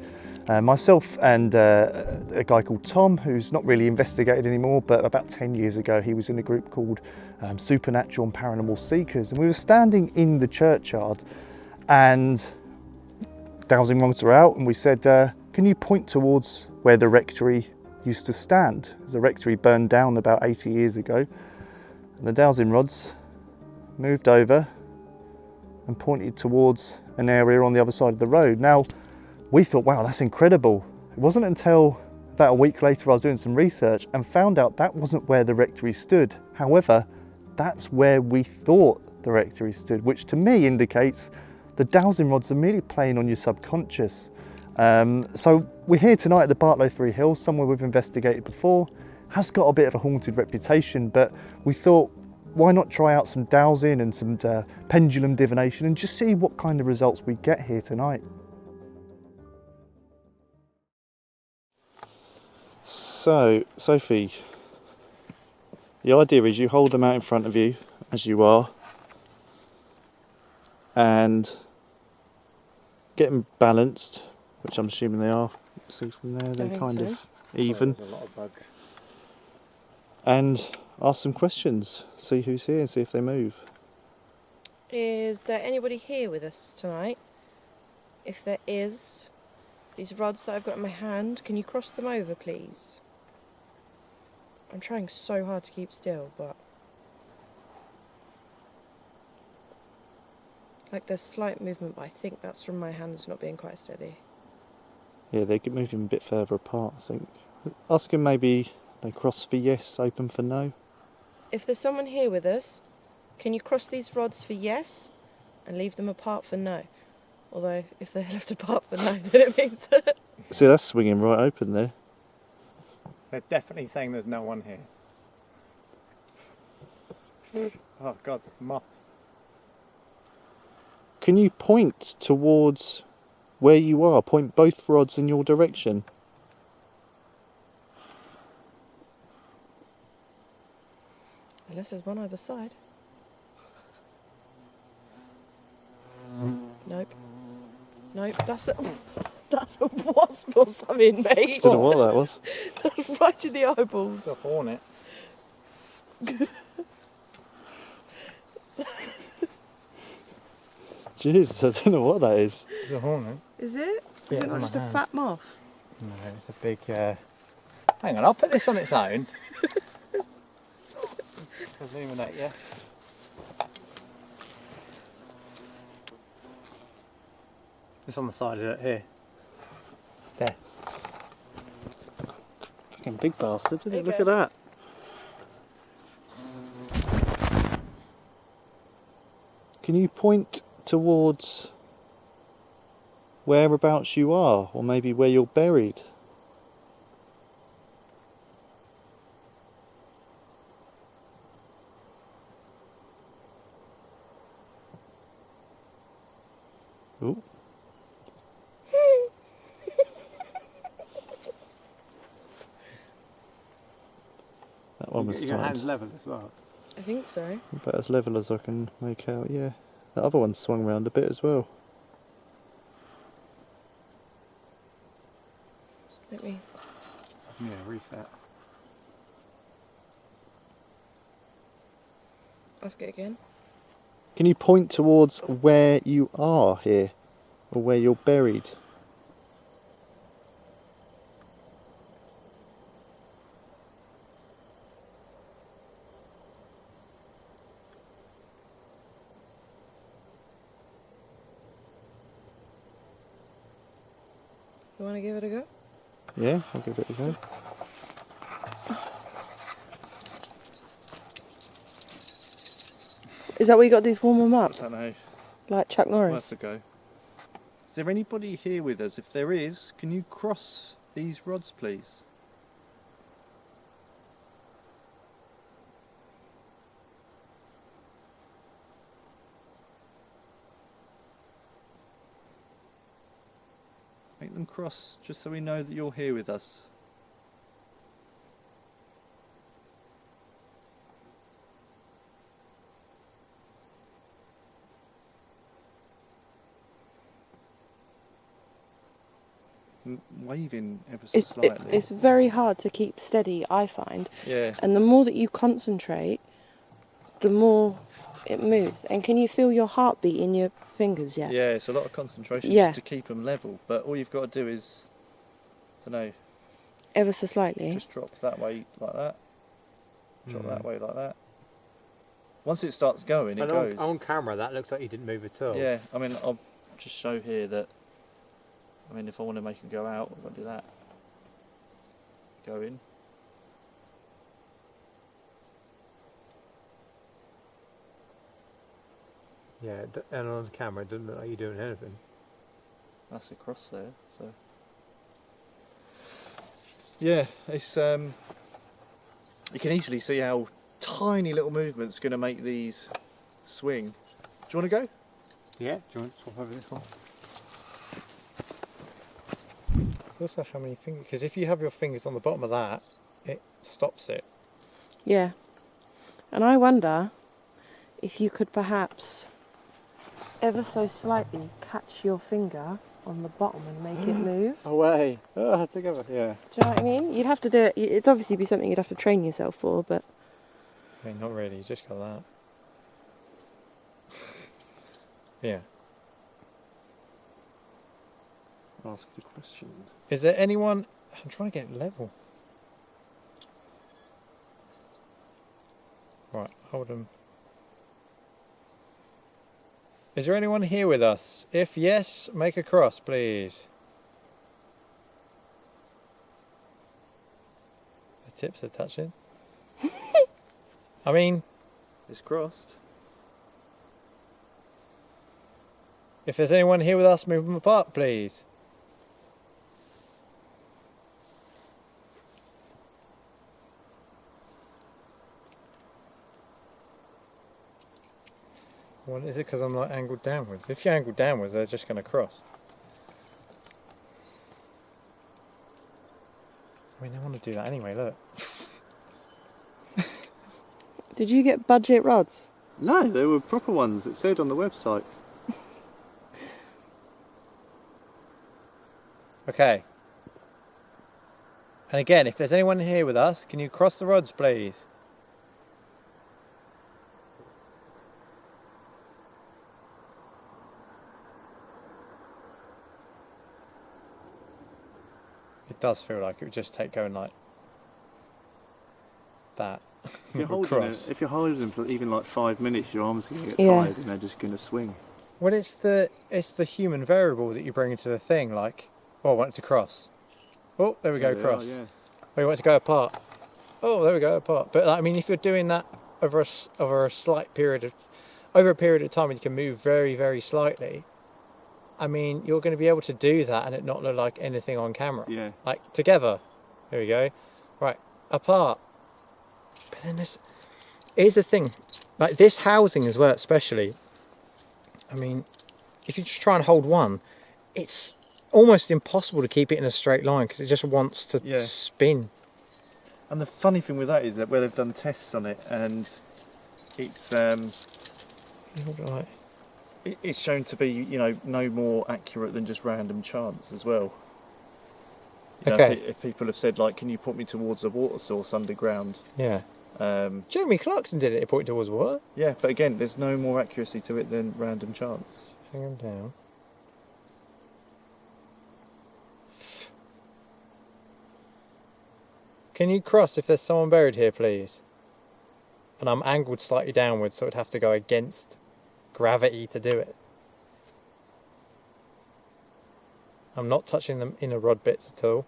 Myself and a guy called Tom, who's not really investigated anymore, but about 10 years ago he was in a group called Supernatural and Paranormal Seekers, and we were standing in the churchyard and dowsing rods were out, and we said, can you point towards where the rectory used to stand? The rectory burned down about 80 years ago, and the dowsing rods moved over and pointed towards an area on the other side of the road. Now, we thought, wow, that's incredible. It wasn't until about a week later I was doing some research and found out that wasn't where the rectory stood. However, that's where we thought the rectory stood, which to me indicates the dowsing rods are merely playing on your subconscious. So we're here tonight at the Bartlow 3 Hills, somewhere we've investigated before. Has got a bit of a haunted reputation, but we thought, why not try out some dowsing and some pendulum divination and just see what kind of results we get here tonight. So, Sophie, the idea is you hold them out in front of you, as you are, and get them balanced, which I'm assuming they are. See from there, they're kind of even. There's a lot of bugs. And ask some questions, see who's here, see if they move. Is there anybody here with us tonight? If there is, these rods that I've got in my hand, can you cross them over, please? I'm trying so hard to keep still, but like there's slight movement, but I think that's from my hands not being quite steady. Yeah, they get moving a bit further apart, I think. Ask them maybe they cross for yes, open for no. If there's someone here with us, can you cross these rods for yes and leave them apart for no? Although, if they're left apart for no, then it means that See, that's swinging right open there. They're definitely saying there's no one here. Oh God, moths. Can you point towards where you are? Point both rods in your direction. Unless there's one either side. Nope. Nope, that's a wasp or something, mate. Don't know what that was. That's right in the eyeballs. It's a hornet. Jeez, I don't know what that is. It's a hornet. Is it? Yeah, Is it it's not in just my a hand. fat moth? No, it's a big. Hang on, I'll put this on its own. Illuminate, yeah. It's on the side of it here. There. Fucking big bastard, isn't There it? you Look go. at that. Can you point towards whereabouts you are, or maybe where you're buried? Ooh. That one was Your hand's timed. level as well. I think so. About as level as I can make out, yeah. The other one swung round a bit as well. Let me. Yeah, reset. Ask it again. Can you point towards where you are here, or where you're buried? You want to give it a go? Yeah, I'll give it a go. Is that what you got to do to warm them up? I don't know. Like Chuck We'll have Norris? to go. Is there anybody here with us? If there is, can you cross these rods, please? Make them cross, just so we know that you're here with us. Waving ever so slightly. It's very hard to keep steady, I find. Yeah. And the more that you concentrate, the more it moves. And can you feel your heartbeat in your fingers yet? Yeah, it's a lot of concentration Yeah. just to keep them level. But all you've got to do is, I don't know, Ever so slightly. just drop that way like that. Drop that way like that. Once it starts going, it And goes. on camera, that looks like he didn't move at all. Yeah, I mean, I'll just show here that, I mean, if I want to make them go out, I've got to do that. Go in. Yeah, and on the camera, it doesn't look like you're doing anything. That's across there, so. Yeah, it's you can easily see how tiny little movement's going to make these swing. Do you want to go? Yeah, do you want to swap over this one? It's also how many fingers, because if you have your fingers on the bottom of that, it stops it. Yeah. And I wonder if you could perhaps ever so slightly catch your finger on the bottom and make it move. Away. Oh, together, yeah. Do you know what I mean? You'd have to do it. It'd obviously be something you'd have to train yourself for, but I mean, not really, you just got that. Yeah. Ask the question. Is there anyone... I'm trying to get it level. Right, hold them. Is there anyone here with us? If yes, make a cross, please. The tips are touching. I mean, It's crossed. if there's anyone here with us, move them apart, please. Well, is it because I'm like angled downwards? If you're angled downwards, they're just going to cross. I mean, they want to do that anyway, look. Did you get budget rods? No, they were proper ones. It said on the website. Okay. And again, if there's anyone here with us, can you cross the rods, please? It does feel like it would just take going like that. If you're holding them for even like 5 minutes, your arms are going to get Yeah. tired and they're just going to swing. Well, it's the human variable that you bring into the thing. Like, oh, I want it to cross. Oh, there we go, cross. Yeah. Oh, you want it to go apart. Oh, there we go, apart. But like, I mean, if you're doing that over a slight period of, over a period of time, and you can move very, very slightly. I mean, you're going to be able to do that and it not look like anything on camera. Yeah. Like together. There we go. Right, apart. But then here's the thing. Like this housing as well, especially. I mean, if you just try and hold one, it's almost impossible to keep it in a straight line because it just wants to spin. And the funny thing with that is that where they've done tests on it, and it's it's shown to be, you know, no more accurate than just random chance as well. You know, Okay. if people have said like, can you put me towards a water source underground? Yeah. Jeremy Clarkson did it. He pointed towards water. Yeah, but again, there's no more accuracy to it than random chance. Hang him down. Can you cross if there's someone buried here, please? And I'm angled slightly downwards, so it'd have to go against gravity to do it. I'm not touching the inner rod bits at all.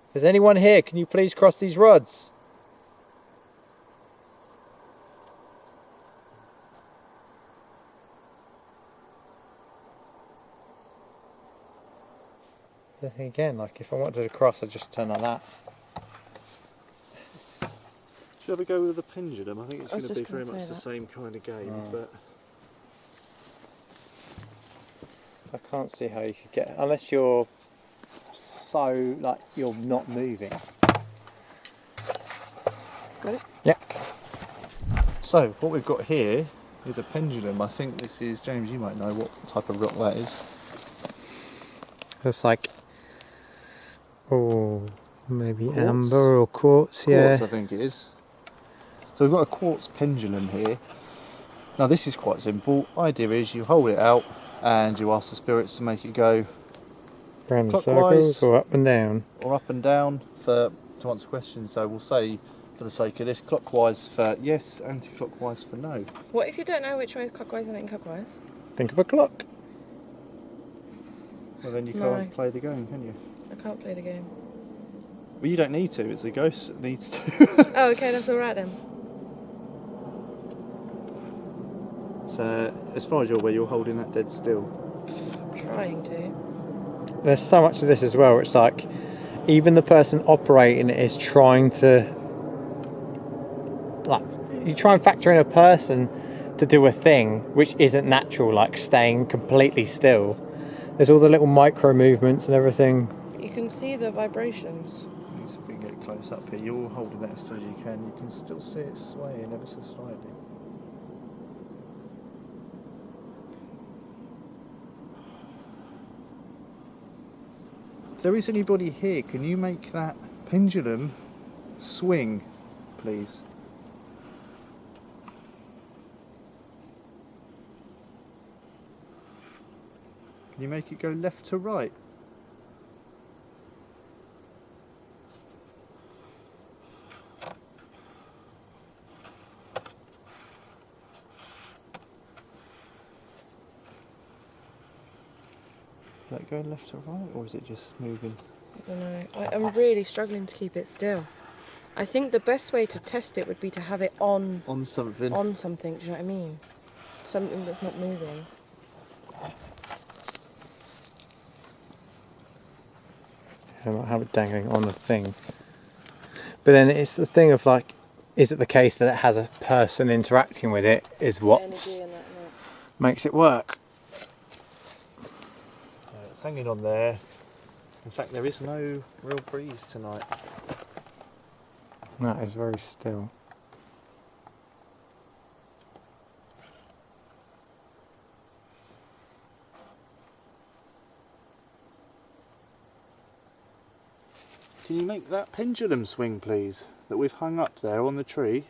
If there's anyone here, can you please cross these rods? The thing again, like if I wanted to cross, I'd just turn like that. Should we ever go with the pendulum? I think it's I was going to be just gonna very much say the that. same kind of game, but I can't see how you could get, unless you're so like you're not moving. Got it? Yeah. So what we've got here is a pendulum. I think this is, James, you might know what type of rock that is. It's like, oh, maybe Quartz? amber or quartz, yeah. Quartz, I think it is. So we've got a quartz pendulum here. Now this is quite simple. Idea is you hold it out and you ask the spirits to make it go Round the clockwise. circles or up and down. or up and down to answer questions. So we'll say, for the sake of this, clockwise for yes, anti-clockwise for no. What if you don't know which way is clockwise and anti-clockwise? Think of a clock. Well, then you No. can't play the game, can you? I can't play the game. Well, you don't need to. It's the ghost that needs to. Oh, okay, that's all right then. So, as far as you're aware, you're holding that dead still. Trying to. There's so much of this as well. It's like even the person operating it is trying to, like, you try and factor in a person to do a thing which isn't natural, like staying completely still. There's all the little micro movements and everything. You can see the vibrations. Let's see if we can get close up here. You're holding that as still as you can. You can still see it swaying ever so slightly. If there is anybody here, can you make that pendulum swing, please? Can you make it go left to right? Is that going left to right, or is it just moving? I don't know. I'm really struggling to keep it still. I think the best way to test it would be to have it on something? something. Do you know what I mean? Something that's not moving. I might have it dangling on the thing. But then it's the thing of like, is it the case that it has a person interacting with it is what makes it work. It's hanging on there. In fact, there is no real breeze tonight. That is very still. Can you make that pendulum swing, please, that we've hung up there on the tree?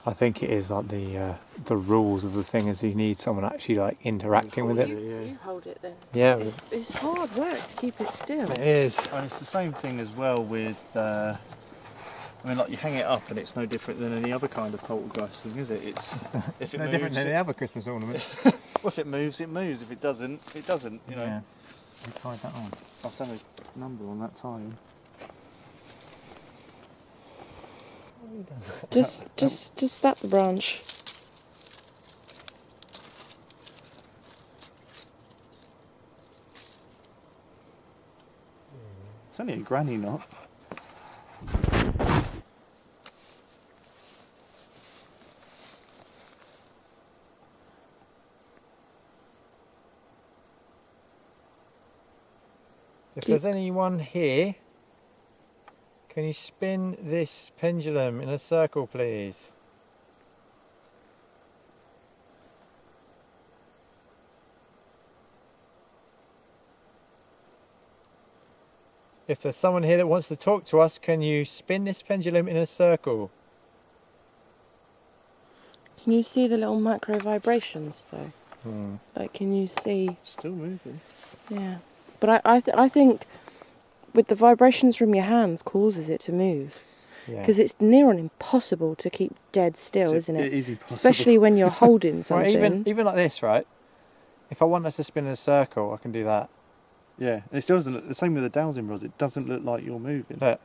I think it is like the rules of the thing is you need someone actually like interacting with it. You hold it then. Yeah, It's hard work to keep it still. it is. And it's the same thing as well with, I mean, like you hang it up and it's no different than any other kind of poltergeist thing, is it? It's if it No moves, different than any other Christmas ornament. well, if it moves, it moves. If it doesn't, it doesn't. You know. Yeah. We tried that on. I've done a number on that time. Just snap the branch. It's only a granny knot. If there's anyone here, can you spin this pendulum in a circle, please? If there's someone here that wants to talk to us, can you spin this pendulum in a circle? Can you see the little micro vibrations though? Like, can you see? Still moving. Yeah, but I think with the vibrations from your hands causes it to move. Yeah. Because it's near on impossible to keep dead still, isn't it? It is impossible. Especially when you're holding something. Right, even like this, right? If I want us to spin in a circle, I can do that. Yeah, and it still doesn't look the same with the dowsing rods. It doesn't look like you're moving. Look.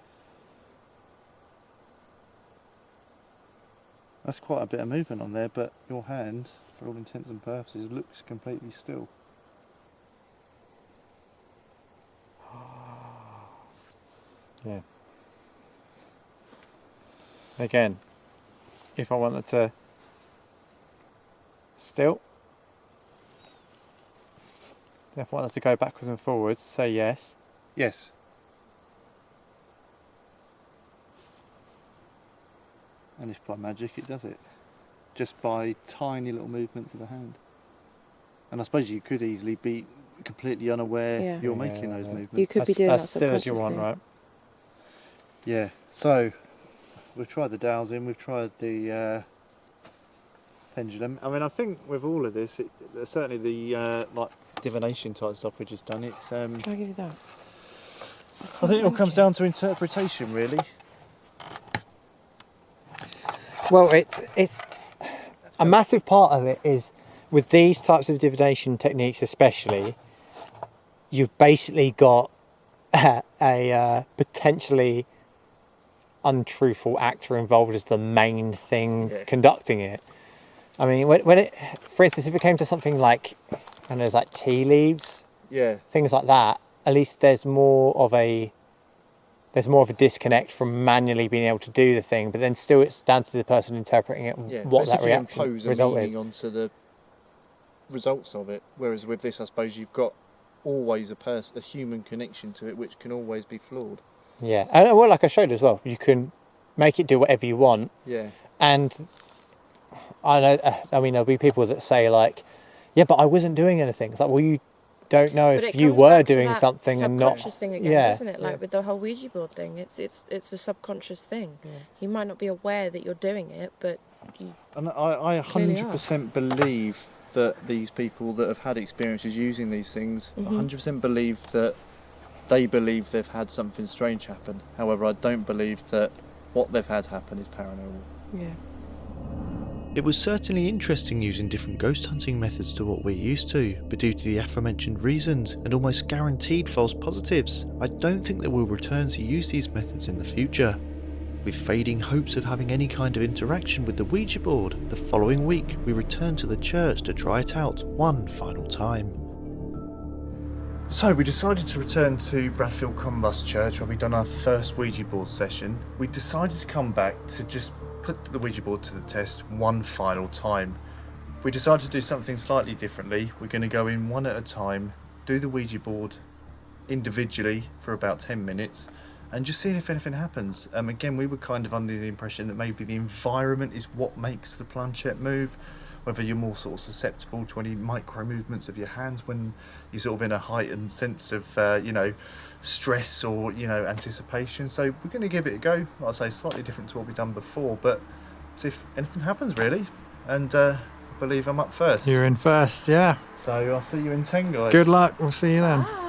That's quite a bit of movement on there, but your hand, for all intents and purposes, looks completely still. Yeah. Again, if I wanted to still, if I wanted to go backwards and forwards, say yes. Yes. And if by magic it does it. Just by tiny little movements of the hand. And I suppose you could easily be completely unaware Yeah. you're making those movements. You could be doing that as still as you want, subconsciously. right? Yeah, so we've tried the dowsing, we've tried the pendulum. I mean, I think with all of this, certainly the like divination type stuff we've just done, it's. Can I give you that? I think it all comes down to interpretation, really. Well, it's a massive part of it is with these types of divination techniques, especially. You've basically got a potentially untruthful actor involved as the main thing conducting it. I mean, when it, for instance, if it came to something like, I know, there's like tea leaves, things like that. At least there's more of a disconnect from manually being able to do the thing. But then still, it's down to the person interpreting it, what that reaction result is. Onto the results of it. Whereas with this, I suppose you've got always a human connection to it, which can always be flawed. Yeah, and well, like I showed as well, you can make it do whatever you want. Yeah. And I know, I mean, there'll be people that say like, yeah, but I wasn't doing anything. It's like, well, you don't know But if it you comes were back to doing that something and not. subconscious thing again, doesn't it? Like with the whole Ouija board thing, it's a subconscious thing. Yeah. You might not be aware that you're doing it, but you. And I 100% believe that these people that have had experiences using these things, 100% believe that they believe they've had something strange happen. However, I don't believe that what they've had happen is paranormal. Yeah. It was certainly interesting using different ghost hunting methods to what we're used to, but due to the aforementioned reasons and almost guaranteed false positives, I don't think that we'll return to use these methods in the future. With fading hopes of having any kind of interaction with the Ouija board, the following week we returned to the church to try it out one final time. So we decided to return to Bradfield Combus Church where we'd done our first Ouija board session. We decided to come back to just put the Ouija board to the test one final time. We decided to do something slightly differently. We're going to go in one at a time, do the Ouija board individually for about 10 minutes and just seeing if anything happens. Again, we were kind of under the impression that maybe the environment is what makes the planchette move, whether you're more sort of susceptible to any micro movements of your hands when you're sort of in a heightened sense of stress or anticipation. So we're going to give it a go. Like I say, slightly different to what we've done before, but see if anything happens really. And I believe I'm up first. You're in first, yeah. So I'll see you in 10, guys. Good luck, we'll see you then. Bye.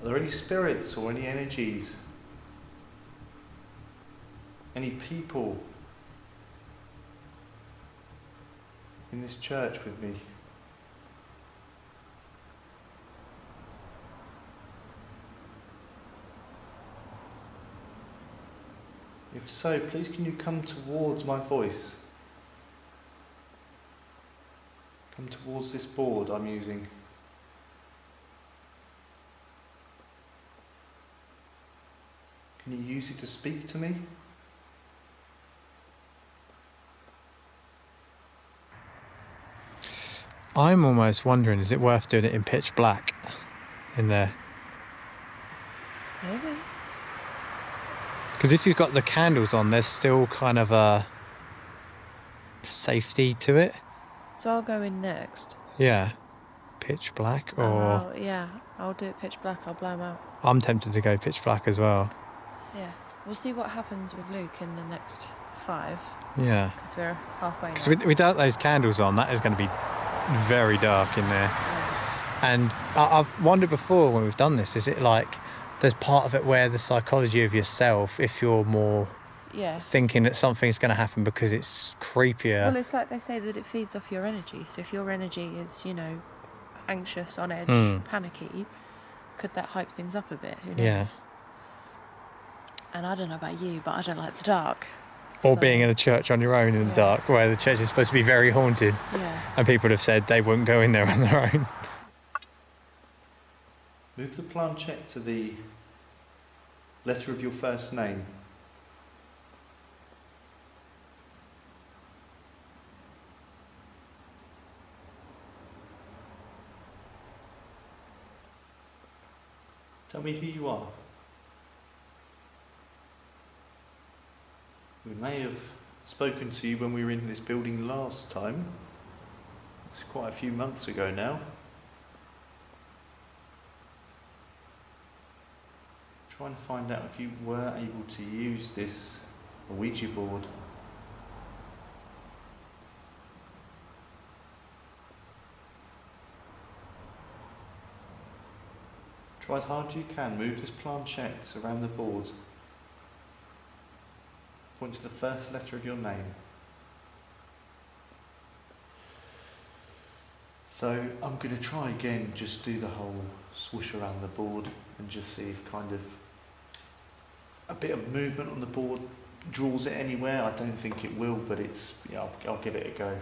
Are there any spirits or any energies? Any people in this church with me? If so, please can you come towards my voice? Come towards this board I'm using. Can you use it to speak to me? I'm almost wondering, is it worth doing it in pitch black in there? Maybe. Because if you've got the candles on, there's still kind of a safety to it. So I'll go in next. Yeah. Pitch black or... I'll do it pitch black. I'll blow them out. I'm tempted to go pitch black as well. Yeah. We'll see what happens with Luke in the next 5. Yeah. Because we're halfway now. Because without those candles on, that is going to be very dark in there. Yeah. And I've wondered before when we've done this, is it like there's part of it where the psychology of yourself, if you're more thinking that something's going to happen because it's creepier. Well, it's like they say that it feeds off your energy. So if your energy is, anxious, on edge, panicky, could that hype things up a bit? Who knows? Yeah. And I don't know about you, but I don't like the dark. Or being in a church on your own in the dark, where the church is supposed to be very haunted. Yeah. And people have said they wouldn't go in there on their own. Move the planchette to the letter of your first name. Tell me who you are. We may have spoken to you when we were in this building last time. It's quite a few months ago now. Try and find out if you were able to use this Ouija board. Try as hard as you can, move this planchette around the board. Point to the first letter of your name. So I'm going to try again, just do the whole swoosh around the board and just see if kind of a bit of movement on the board draws it anywhere. I don't think it will, but I'll give it a go.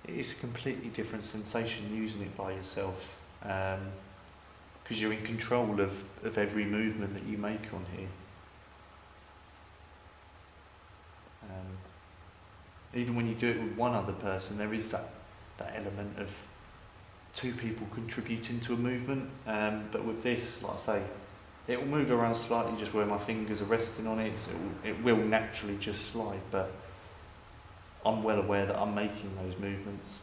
It is a completely different sensation using it by yourself, because you're in control of every movement that you make on here. Even when you do it with one other person, there is that element of two people contributing to a movement. But with this, like I say, it will move around slightly just where my fingers are resting on it, so it will naturally just slide, but I'm well aware that I'm making those movements.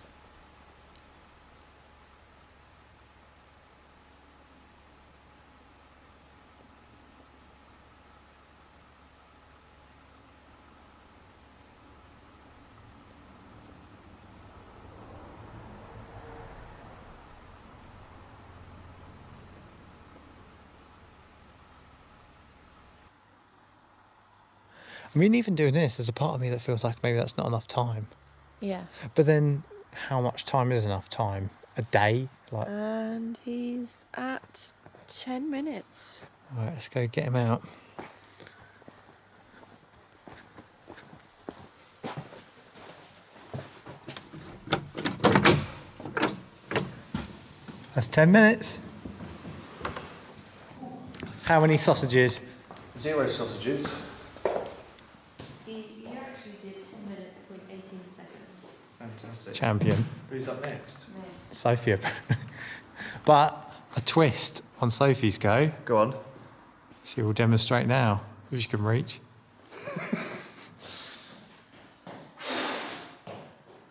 I mean, even doing this, there's a part of me that feels like maybe that's not enough time. Yeah. But then, how much time is enough time? A day? Like, And he's at 10 minutes. all right, let's go get him out. That's 10 minutes. How many sausages? 0 sausages. He actually did 10 minutes, 18 seconds. Fantastic. Champion. Who's up next? Sophie. But a twist on Sophie's go. Go on. She will demonstrate now if she can reach.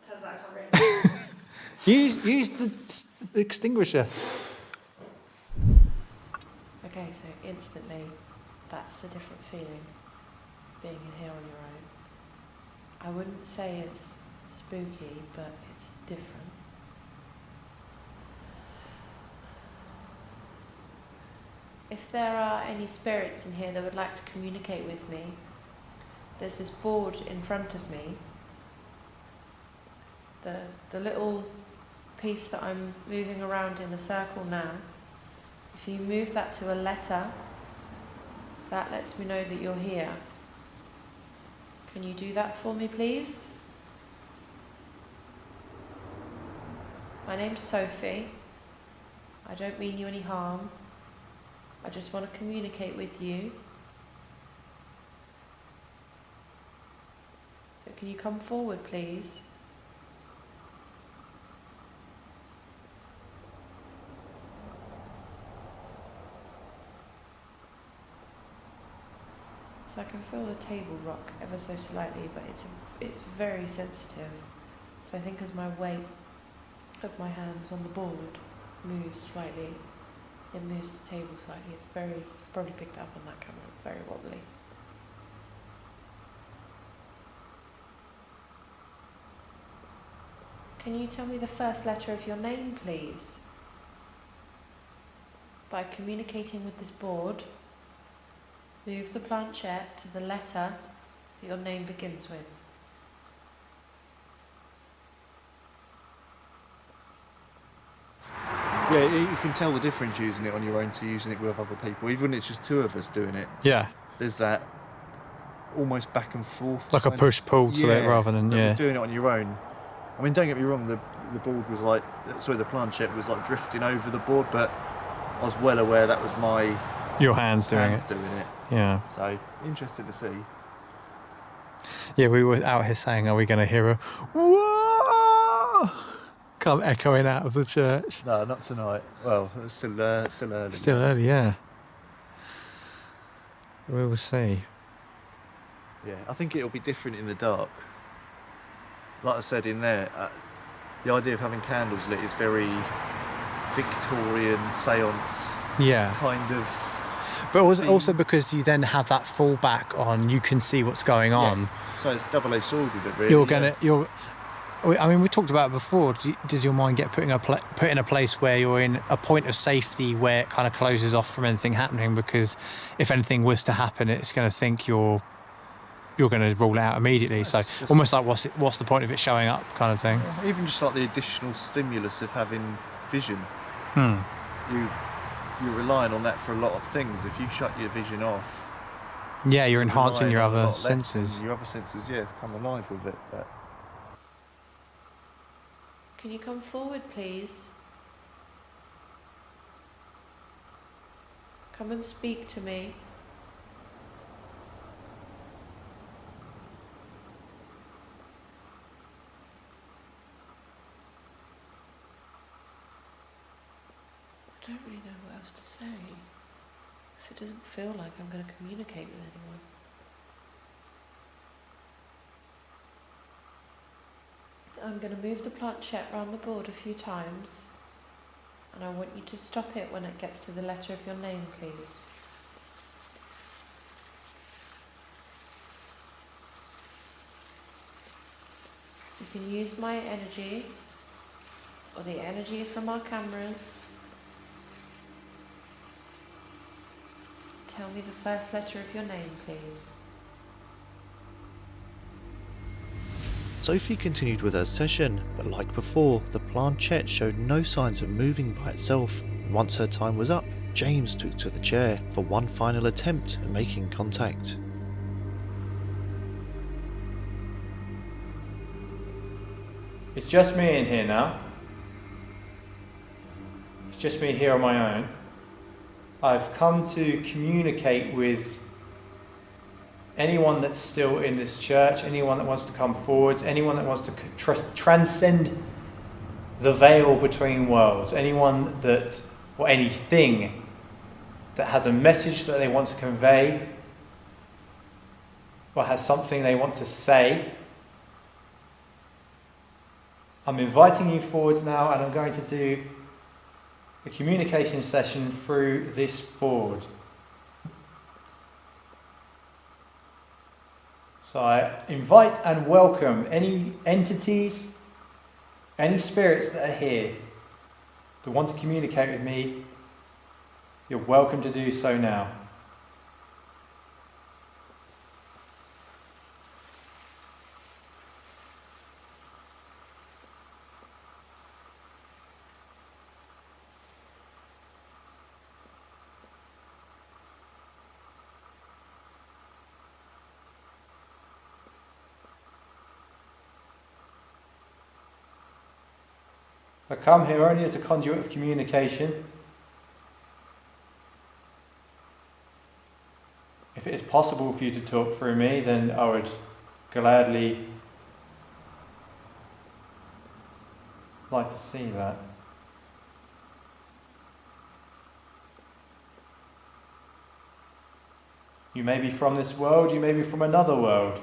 How's that covering? Use the extinguisher. Okay, so instantly, that's a different feeling, being in here on your own. I wouldn't say it's spooky, but it's different. If there are any spirits in here that would like to communicate with me, there's this board in front of me. The little piece that I'm moving around in a circle now, if you move that to a letter, that lets me know that you're here. Can you do that for me, please? My name's Sophie. I don't mean you any harm. I just want to communicate with you. So can you come forward, please? So I can feel the table rock ever so slightly, but it's very sensitive. So I think as my weight of my hands on the board moves slightly, it moves the table slightly. It's probably picked up on that camera. It's very wobbly. Can you tell me the first letter of your name, please? By communicating with this board, move the planchette to the letter that your name begins with. Yeah, you can tell the difference using it on your own to using it with other people. Even when it's just two of us doing it, Yeah. there's that almost back and forth. Like a push-pull to it rather than, but yeah. doing it on your own. I mean, don't get me wrong, the board was like, sorry, the planchette was like drifting over the board, but I was well aware that was my Your hands doing it. Yeah. So, interesting to see. Yeah, we were out here saying, are we going to hear a whoa come echoing out of the church? No, not tonight. Well, it's still early. Still early, yeah. We will see. Yeah, I think it'll be different in the dark. Like I said in there, the idea of having candles lit is very Victorian seance kind of. But also because you then have that fallback on, you can see what's going on. So it's double-edged sword with it, really. I mean, we talked about it before. Does your mind get put in a place where you're in a point of safety where it kind of closes off from anything happening? Because if anything was to happen, it's going to think you're going to rule it out immediately. So almost like what's the point of it showing up, kind of thing. Yeah, even just like the additional stimulus of having vision. You're relying on that for a lot of things. If you shut your vision off, you're enhancing your other senses. Your other senses, come alive with it. But Can you come forward, please? Come and speak to me. I don't really know what else to say. Because it doesn't feel like I'm going to communicate with anyone. I'm going to move the planchette around the board a few times, and I want you to stop it when it gets to the letter of your name, please. You can use my energy, or the energy from our cameras. Tell me the first letter of your name, please. Sophie continued with her session, but like before, the planchette showed no signs of moving by itself. Once her time was up, James took to the chair for one final attempt at making contact. It's just me in here now. It's just me here on my own. I've come to communicate with anyone that's still in this church, anyone that wants to come forwards, anyone that wants to transcend the veil between worlds, anyone that, or anything that has a message that they want to convey, or has something they want to say. I'm inviting you forwards now, and I'm going to do a communication session through this board. So I invite and welcome any entities, any spirits that are here that want to communicate with me. You're welcome to do so now. I come here only as a conduit of communication. If it is possible for you to talk through me, then I would gladly like to see that. You may be from this world, you may be from another world.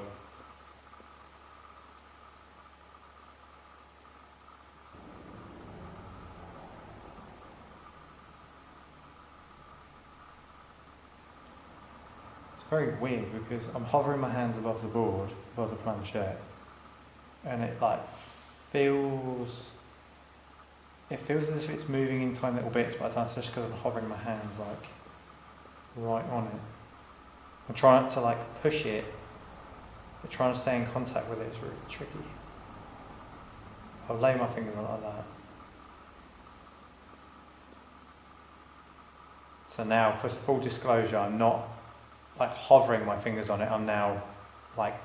Very weird because I'm hovering my hands above the board, above the planchette, and it feels as if it's moving in tiny little bits, but that's just because I'm hovering my hands right on it. I'm trying to push it, but trying to stay in contact with it is really tricky. I'll lay my fingers on it like that. So now, for full disclosure, I'm not hovering my fingers on it, I'm now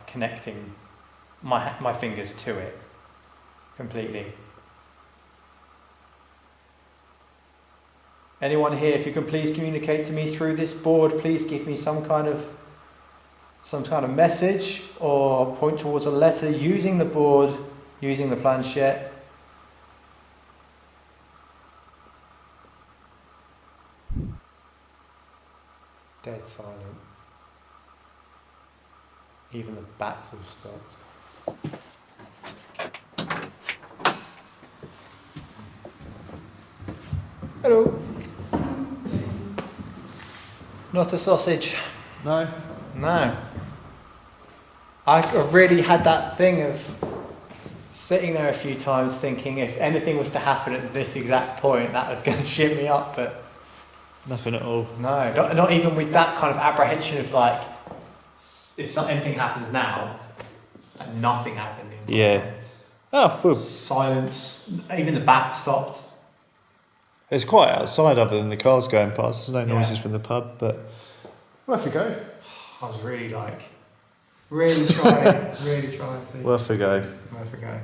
connecting my fingers to it completely. Anyone here, if you can please communicate to me through this board, please give me some kind of message or point towards a letter using the board, using the planchette. Dead silent. Even the bats have stopped. Hello. Not a sausage. No. No. I really had that thing of sitting there a few times thinking if anything was to happen at this exact point, that was going to shit me up, but Nothing at all. no, not even with that kind of apprehension of if anything happens now, and nothing happened. Yeah. Oh, well, Silence. Even the bats stopped. it's quiet outside other than the cars going past. There's no noises Yeah. from the pub, but worth a go. I was really really trying to see. Worth a go. Worth a go.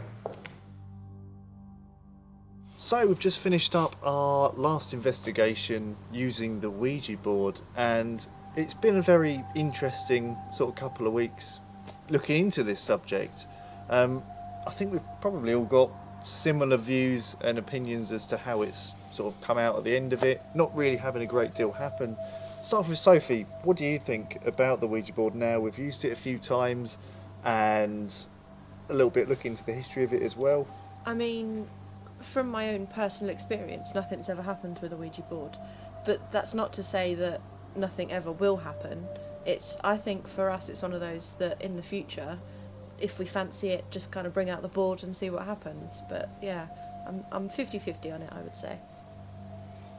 So we've just finished up our last investigation using the Ouija board, and it's been a very interesting sort of couple of weeks looking into this subject. I think we've probably all got similar views and opinions as to how it's sort of come out at the end of it. Not really having a great deal happen. Start off with Sophie. What do you think about the Ouija board now? We've used it a few times, and a little bit looking into the history of it as well. I mean, from my own personal experience, nothing's ever happened with a Ouija board. But that's not to say that nothing ever will happen. I think for us, it's one of those that in the future, if we fancy it, just kind of bring out the board and see what happens. But yeah, I'm 50-50 on it, I would say.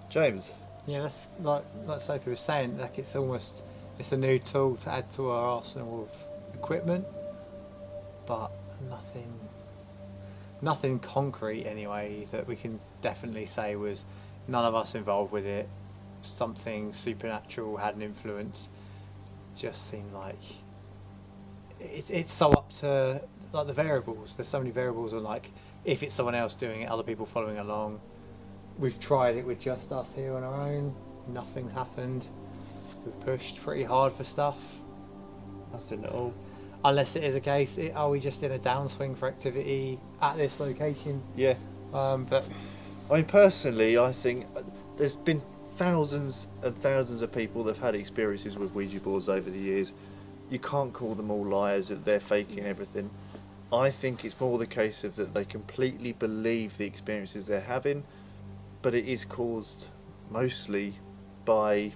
James? Yeah, that's like Sophie was saying, like it's a new tool to add to our arsenal of equipment, but nothing concrete anyway that we can definitely say was none of us involved with it. Something supernatural had an influence. Just seemed like it's so up to like the variables. There's so many variables on like if it's someone else doing it, other people following along. We've tried it with just us here on our own. Nothing's happened. We've pushed pretty hard for stuff. Nothing at all. Unless it is a case, are we just in a downswing for activity at this location? Yeah. But I mean, personally, I think there's been thousands and thousands of people that have had experiences with Ouija boards over the years. You can't call them all liars, that they're faking everything. I think it's more the case of that they completely believe the experiences they're having, but it is caused mostly by,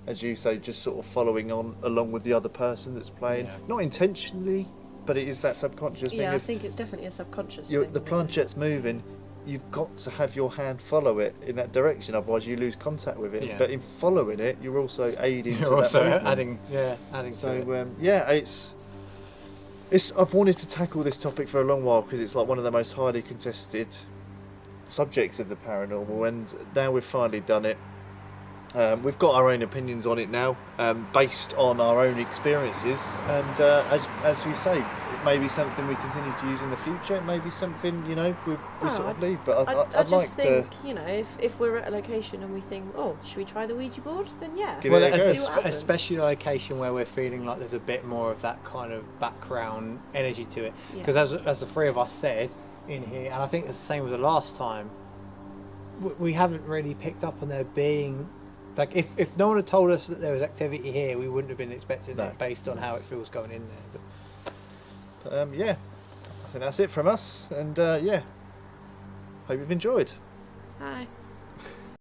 as you say, just sort of following on along with the other person that's playing. Yeah. Not intentionally, but it is that subconscious thing. Yeah, I think it's definitely a subconscious thing. The planchette's moving, you've got to have your hand follow it in that direction, otherwise you lose contact with it. Yeah. But in following it, you're also aiding to you're also that movement. adding So to it. yeah, it's I've wanted to tackle this topic for a long while because it's like one of the most highly contested subjects of the paranormal, and now we've finally done it. We've got our own opinions on it now, based on our own experiences, and as you say, it may be something we continue to use in the future. It may be something, we sort of leave. But I'd just like think, to. if we're at a location and we think, oh, should we try the Ouija board? Then yeah. Give it a go. See what happens. Especially a location where we're feeling like there's a bit more of that kind of background energy to it. Because as the three of us said in here, and I think it's the same with the last time, we haven't really picked up on there being. Like, if no one had told us that there was activity here, we wouldn't have been expecting it based on how it feels going in there. But yeah, I think that's it from us, and hope you've enjoyed. Hi.